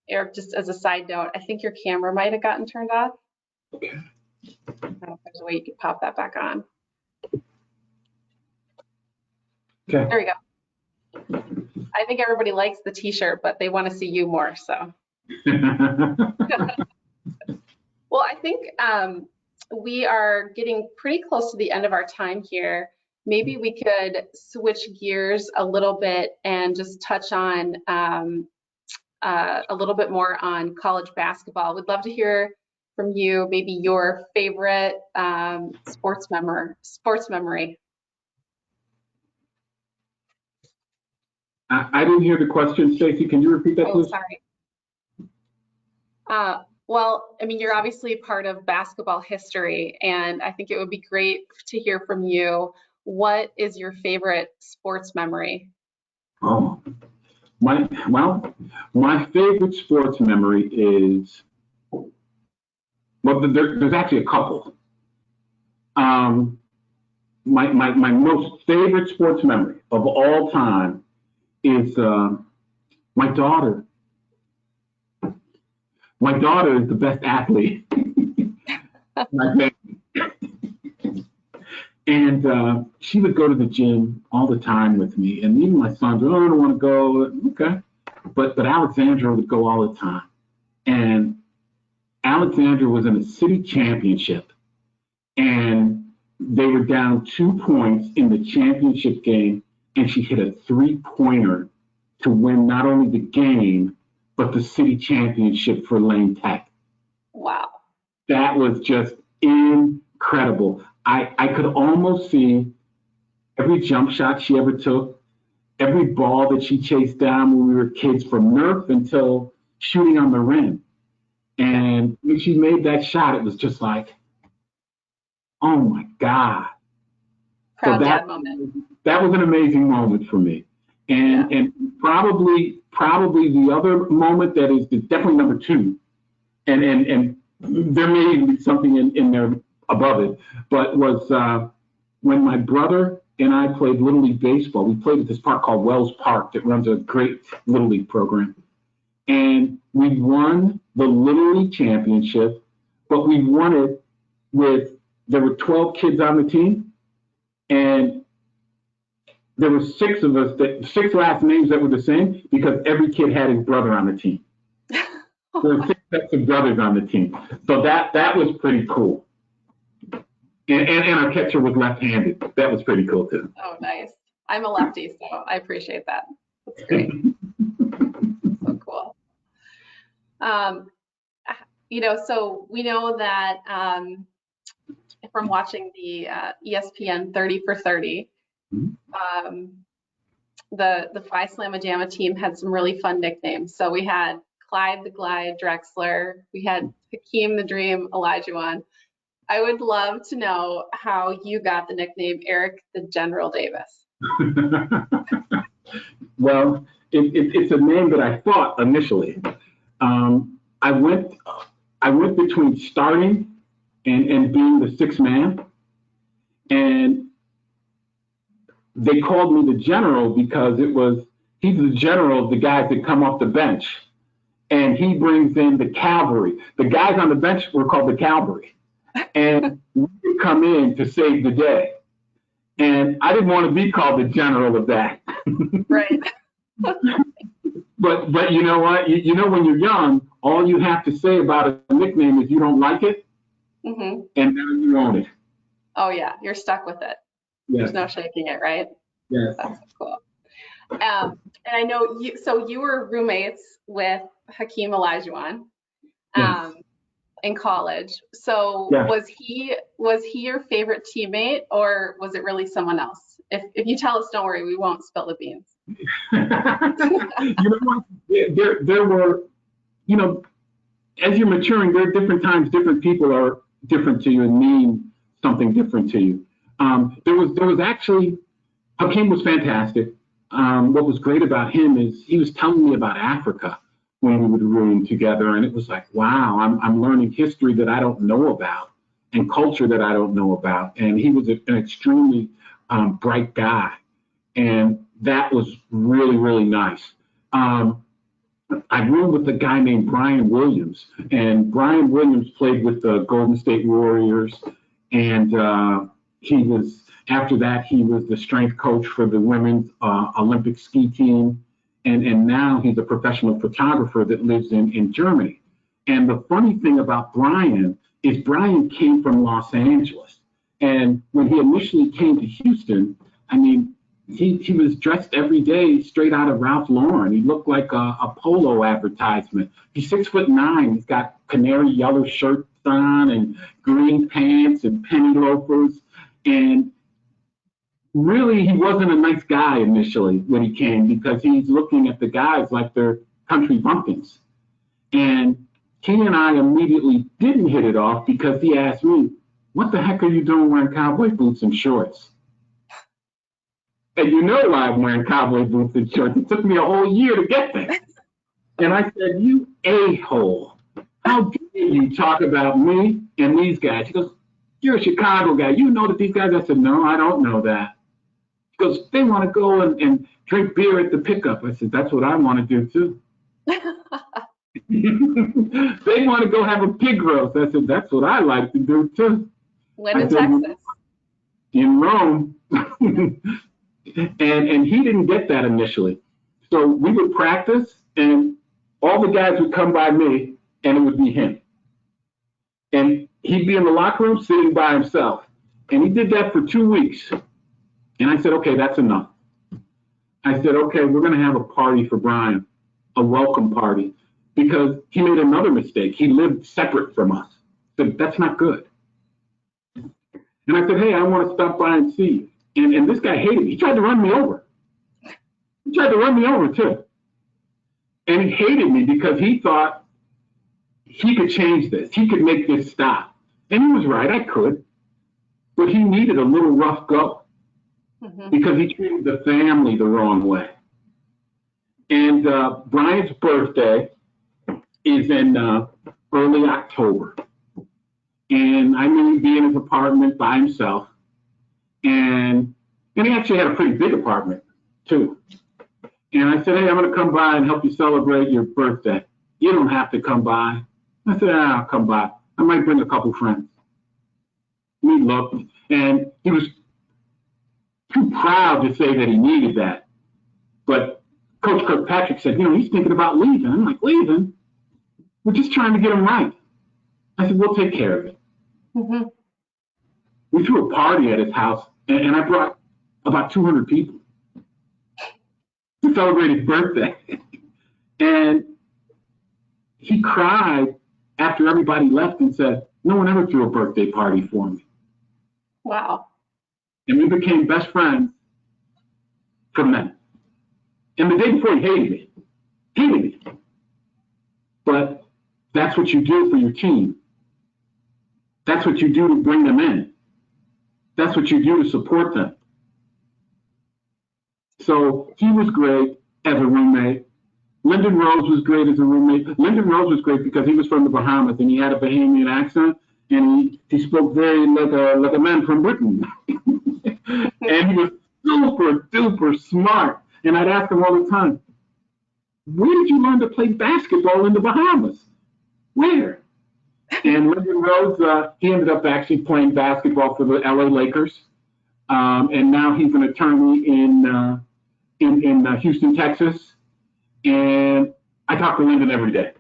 Eric, just as a side note, I think your camera might have gotten turned off. Okay. I don't know if there's a way you could pop that back on. Okay. There we go. I think everybody likes the t-shirt, but they want to see you more, so. Well, I think we are getting pretty close to the end of our time here. Maybe we could switch gears a little bit and just touch on a little bit more on college basketball. We'd love to hear from you, maybe your favorite sports memory. I didn't hear the question, Stacey. Can you repeat that, please? Oh, sorry. Well, I mean, you're obviously part of basketball history, and I think it would be great to hear from you. What is your favorite sports memory? Oh, my favorite sports memory is, well, there's actually a couple. My most favorite sports memory of all time is my daughter. My daughter is the best athlete. And she would go to the gym all the time with me. And even my sons, oh, I don't want to go. Okay. But Alexandra would go all the time. And Alexandra was in a city championship. And they were down 2 points in the championship game. And she hit a 3-pointer to win not only the game, but the city championship for Lane Tech. Wow. That was just incredible. I could almost see every jump shot she ever took, every ball that she chased down when we were kids, from Nerf until shooting on the rim. And when she made that shot, it was just like, oh my God. Proud dad moment. That was an amazing moment for me. And probably the other moment that is definitely number 2, and there may even be something in there above it, but was when my brother and I played Little League Baseball. We played at this park called Wells Park that runs a great Little League program. And we won the Little League championship, but we won it there were 12 kids on the team, and there were 6 of us, 6 last names that were the same, because every kid had his brother on the team. There were 6 sets of brothers on the team. So that was pretty cool. And our catcher was left-handed. That was pretty cool too. Oh, nice. I'm a lefty, so I appreciate that. That's great. So cool. So we know that from watching the ESPN 30 for 30, the Phi Slamma Jamma team had some really fun nicknames. So we had Clyde the Glide Drexler, we had Hakeem the Dream Olajuwon. I would love to know how you got the nickname Eric the General Davis. Well, it's a name that I thought initially. I went between starting and being the sixth man, and they called me the general because he's the general of the guys that come off the bench, and he brings in the cavalry. The guys on the bench were called the cavalry, and we would come in to save the day. And I didn't want to be called the general of that. Right. But you know what? You know when you're young, all you have to say about a nickname is you don't like it, Mm-hmm. and now you own it. Oh yeah, you're stuck with it. Yes. There's no shaking it, right? Yes. That's cool. And I know you were roommates with Hakeem Olajuwon in college. So Yeah. was he your favorite teammate, or was it really someone else? If you tell us, don't worry, we won't spill the beans. You know what? There were, you know, as you're maturing, there are different times different people are different to you and mean something different to you. There was actually, Hakeem was fantastic. What was great about him is he was telling me about Africa when we would room together, and it was like, wow, I'm learning history that I don't know about and culture that I don't know about. And he was an extremely bright guy, and that was really, really nice. I roomed with a guy named Brian Williams, and Brian Williams played with the Golden State Warriors, and after that, he was the strength coach for the women's Olympic ski team, and now he's a professional photographer that lives in Germany. And the funny thing about Brian is Brian came from Los Angeles, and when he initially came to Houston, I mean, he was dressed every day straight out of Ralph Lauren. He looked like a polo advertisement. He's 6'9". He's got canary yellow shirts on and green pants and penny loafers. And really, he wasn't a nice guy initially when he came because he's looking at the guys like they're country bumpkins. And he and I immediately didn't hit it off because he asked me, "What the heck are you doing wearing cowboy boots and shorts?" And you know why I'm wearing cowboy boots and shorts. It took me a whole year to get there. And I said, "You a-hole. How dare you talk about me and these guys?" He goes, "You're a Chicago guy. You know that these guys." I said, "No, I don't know that." He goes, "They want to go and drink beer at the pickup." I said, "That's what I want to do too." "They want to go have a pig roast." I said, "That's what I like to do too." When in Texas? In Rome. And he didn't get that initially. So we would practice, and all the guys would come by me, and it would be him. And he'd be in the locker room sitting by himself. And he did that for 2 weeks. And I said, "Okay, that's enough." I said, "Okay, we're going to have a party for Brian, a welcome party," because he made another mistake. He lived separate from us. So that's not good. And I said, "Hey, I want to stop by and see you." And this guy hated me. He tried to run me over. He tried to run me over too. And he hated me because he thought he could change this. He could make this stop. And he was right, I could. But he needed a little rough go because he treated the family the wrong way. And Brian's birthday is in early October. And I knew he'd be in his apartment by himself. And he actually had a pretty big apartment, too. And I said, "Hey, I'm going to come by and help you celebrate your birthday. You don't have to come by." I said, "I'll come by. I might bring a couple friends." We looked, and he was too proud to say that he needed that. But Coach Kirkpatrick said, "He's thinking about leaving." I'm like, "Leaving? We're just trying to get him right." I said, "We'll take care of it." Mm-hmm. We threw a party at his house, and I brought about 200 people to celebrate his birthday. And he cried after everybody left and said, "No one ever threw a birthday party for me." Wow. And we became best friends from then. And the day before, he hated me. Hated me. But that's what you do for your team. That's what you do to bring them in. That's what you do to support them. So he was great as a roommate. Lyndon Rose was great as a roommate. Lyndon Rose was great because he was from the Bahamas and he had a Bahamian accent, and he spoke very like a man from Britain. And he was super duper smart. And I'd ask him all the time, where did you learn to play basketball in the Bahamas? Where? And Lyndon Rose, he ended up actually playing basketball for the LA Lakers. And now he's an attorney in Houston, Texas. And I talk to Lyndon every day.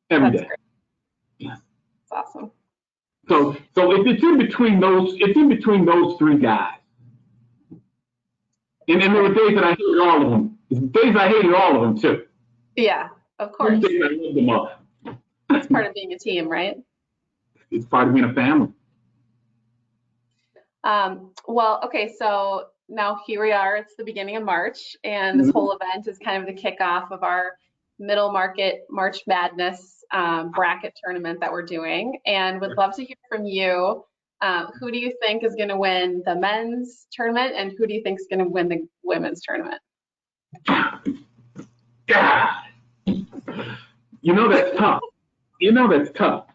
Every day. Great. Yeah. That's awesome. So it's in between those three guys. And there were days that I hated all of them. Days I hated all of them too. Yeah, of course. Days I loved them all. That's part of being a team, right? It's part of being a family. Well, okay, so now here we are. It's the beginning of March, and this whole event is kind of the kickoff of our middle market March Madness bracket tournament that we're doing. And would love to hear from you. Who do you think is going to win the men's tournament, and who do you think is going to win the women's tournament? God, that's tough. That's tough.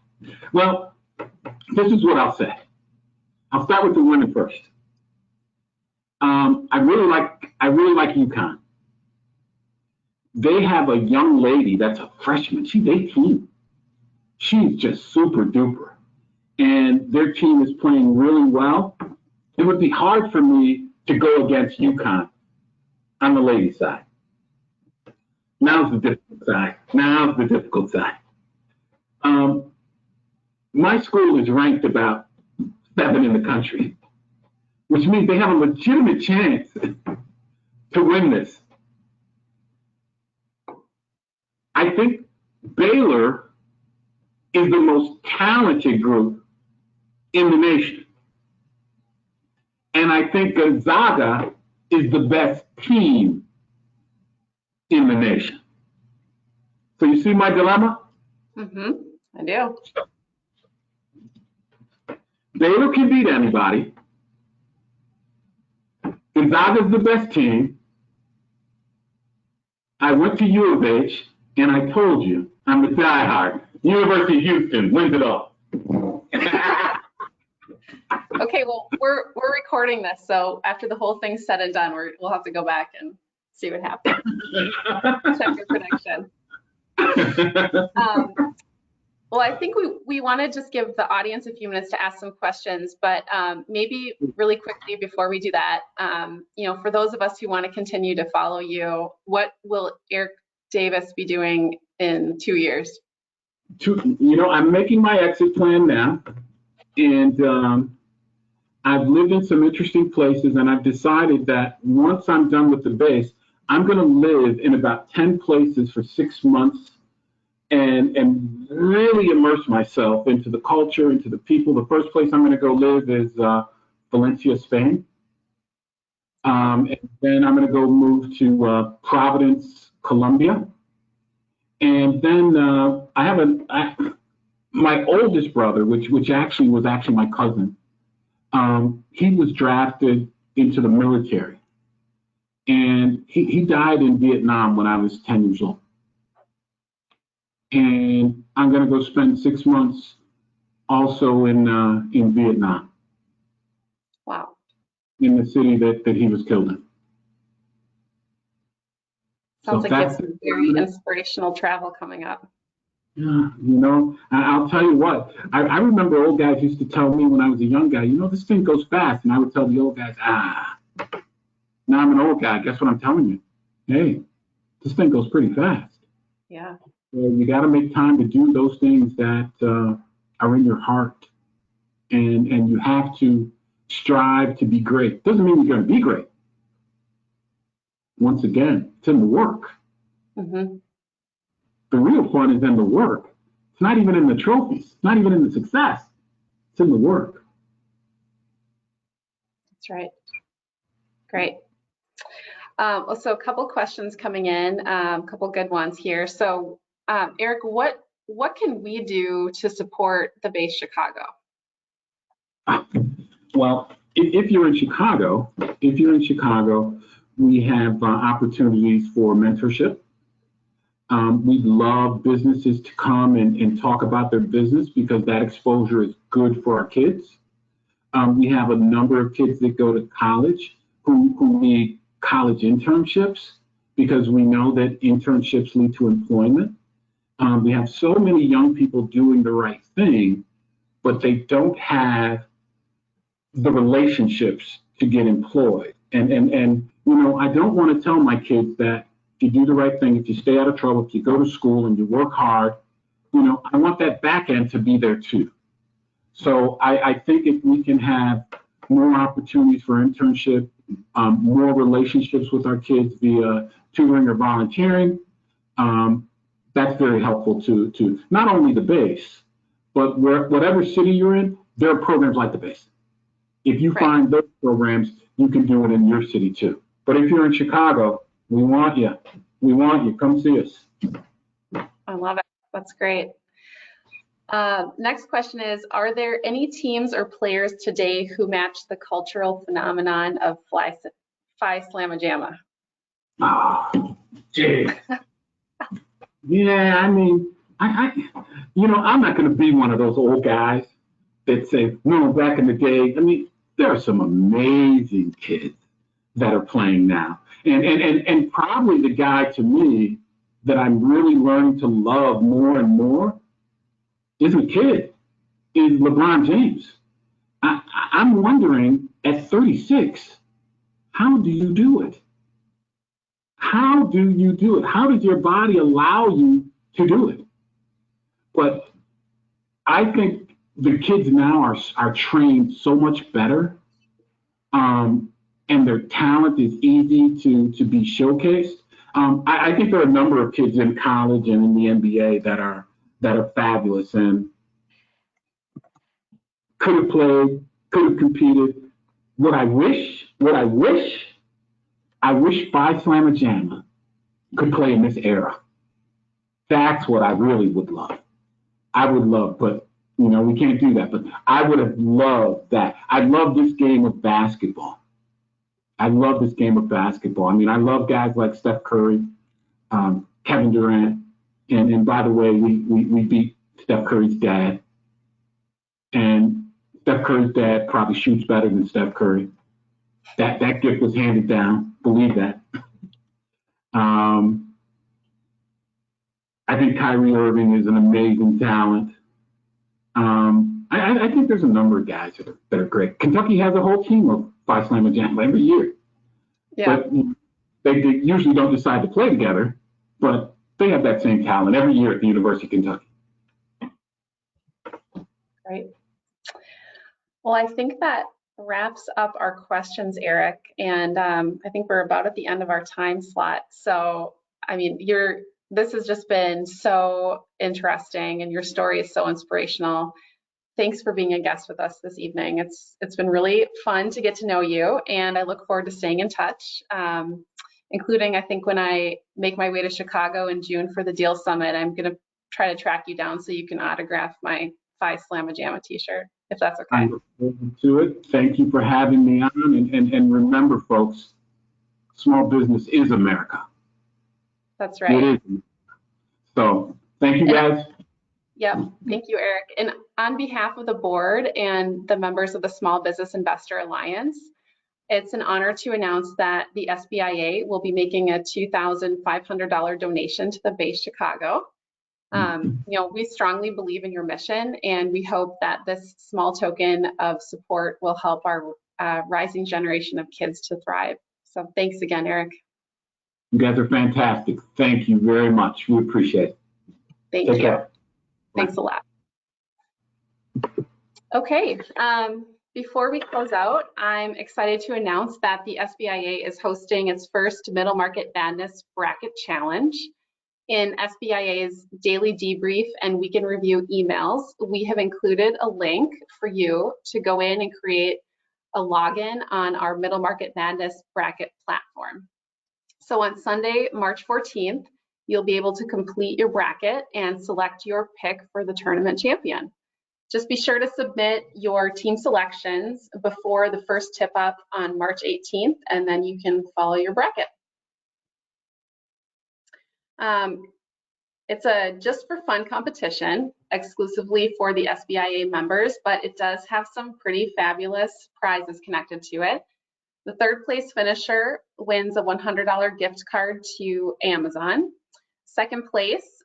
Well, this is what I'll say. I'll start with the women first. I really like UConn. They have a young lady that's a freshman. She's 18. She's just super duper. And their team is playing really well. It would be hard for me to go against UConn on the ladies' side. Now's the difficult side. My school is ranked about 7 in the country, which means they have a legitimate chance to win this. I think Baylor is the most talented group in the nation. And I think Gonzaga is the best team in the nation. So you see my dilemma? I do. Baylor can beat anybody. Gonzaga's the best team. I went to U of H, and I told you, I'm a diehard. University of Houston wins it all. Okay, well, we're recording this, so after the whole thing's said and done, we'll have to go back and see what happens. Check your prediction. Well, I think we want to just give the audience a few minutes to ask some questions, but maybe really quickly before we do that, for those of us who want to continue to follow you, what will Eric Davis be doing in 2 years? I'm making my exit plan now, and I've lived in some interesting places, and I've decided that once I'm done with the base, I'm going to live in about 10 places for 6 months and really immerse myself into the culture, into the people. The first place I'm going to go live is Valencia, Spain. And then I'm going to go move to Providence, Colombia. And then I have my oldest brother, which actually was my cousin. He was drafted into the military, and he died in Vietnam when I was 10 years old. And I'm going to go spend 6 months also in Vietnam. Wow. In the city that he was killed in. Sounds like you have some very inspirational travel coming up. Yeah, I'll tell you what, I remember old guys used to tell me when I was a young guy, this thing goes fast. And I would tell the old guys, now I'm an old guy. Guess what I'm telling you? Hey, this thing goes pretty fast. Yeah. So you got to make time to do those things that are in your heart. And you have to strive to be great. Doesn't mean you're going to be great. Once again, it's in the work. Mm-hmm. The real fun is in the work. It's not even in the trophies. It's not even in the success. It's in the work. That's right. Great. So a couple questions coming in, a couple good ones here. So Eric, what can we do to support the base Chicago? Well, if you're in Chicago, We have opportunities for mentorship. We love businesses to come and talk about their business because that exposure is good for our kids. We have a number of kids that go to college who need college internships because we know that internships lead to employment. We have so many young people doing the right thing, but they don't have the relationships to get employed. And you know, I don't want to tell my kids that if you do the right thing, if you stay out of trouble, if you go to school and you work hard, you know, I want that back end to be there too. So I think if we can have more opportunities for internship, more relationships with our kids via tutoring or volunteering, that's very helpful to not only the base, but whatever city you're in, there are programs like the base. If you find those programs, you can do it in your city too. But if you're in Chicago, we want you. We want you. Come see us. I love it. That's great. Next question is, are there any teams or players today who match the cultural phenomenon of Phi Slamma Jamma? Oh, gee. Yeah, I mean, you know, I'm not going to be one of those old guys that say, no, back in the day. I mean, there are some amazing kids that are playing now. And probably the guy to me that I'm really learning to love more and more isn't a kid, is LeBron James. I'm wondering at 36, how do you do it? How do you do it? How does your body allow you to do it? But I think the kids now are trained so much better, and their talent is easy to be showcased. I think there are a number of kids in college and in the NBA that are fabulous and could have played, could have competed. I wish Phi Slamma Jamma could play in this era. That's what I really would love. I would love, but you know, we can't do that. But I would have loved that. I love this game of basketball. I love this game of basketball. I mean, I love guys like Steph Curry, Kevin Durant, and by the way, we beat Steph Curry's dad. And Steph Curry's dad probably shoots better than Steph Curry. That gift was handed down. Believe that. I think Kyrie Irving is an amazing talent. I think there's a number of guys that are great. Kentucky has a whole team of Phi Slamma Jamma every year. Yeah. But they usually don't decide to play together, but they have that same talent every year at the University of Kentucky. Great. Well, I think that wraps up our questions, Eric. And I think we're about at the end of our time slot. So, I mean, this has just been so interesting and your story is so inspirational. Thanks for being a guest with us this evening. It's been really fun to get to know you, and I look forward to staying in touch, including I think when I make my way to Chicago in June for the Deal Summit, I'm going to try to track you down so you can autograph my Phi Slamma Jamma t-shirt, if that's okay. I look forward to it. Thank you for having me on, and remember, folks, small business is America. That's right. It is. So thank you, guys. Yep. Thank you, Eric. And on behalf of the board and the members of the Small Business Investor Alliance, it's an honor to announce that the SBIA will be making a $2,500 donation to the Base Chicago. You know, we strongly believe in your mission, and we hope that this small token of support will help our rising generation of kids to thrive. So thanks again, Eric. You guys are fantastic. Thank you very much. We appreciate it. Thank you. Care. Thanks a lot. Okay, before we close out, I'm excited to announce that the SBIA is hosting its first Middle Market Madness Bracket Challenge. In SBIA's daily debrief and weekend review emails, we have included a link for you to go in and create a login on our Middle Market Madness Bracket platform. So on Sunday, March 14th, you'll be able to complete your bracket and select your pick for the tournament champion. Just be sure to submit your team selections before the first tip up on March 18th, and then you can follow your bracket. It's a just for fun competition exclusively for the SBIA members, but it does have some pretty fabulous prizes connected to it. The third place finisher wins a $100 gift card to Amazon. Second place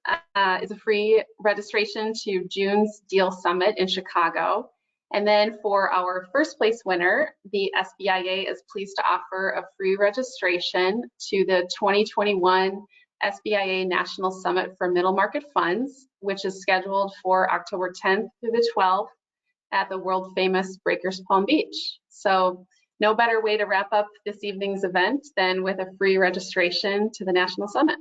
is a free registration to June's Deal Summit in Chicago. And then for our first place winner, the SBIA is pleased to offer a free registration to the 2021 SBIA National Summit for Middle Market Funds, which is scheduled for October 10th through the 12th at the world famous Breakers Palm Beach. So no better way to wrap up this evening's event than with a free registration to the National Summit.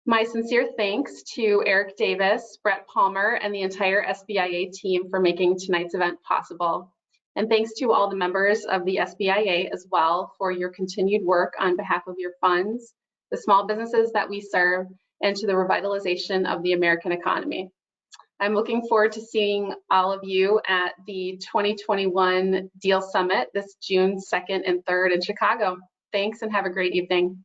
My sincere thanks to Eric Davis, Brett Palmer, and the entire SBIA team for making tonight's event possible. And thanks to all the members of the SBIA as well for your continued work on behalf of your funds, the small businesses that we serve, and to the revitalization of the American economy. I'm looking forward to seeing all of you at the 2021 Deal Summit this June 2nd and 3rd in Chicago. Thanks and have a great evening.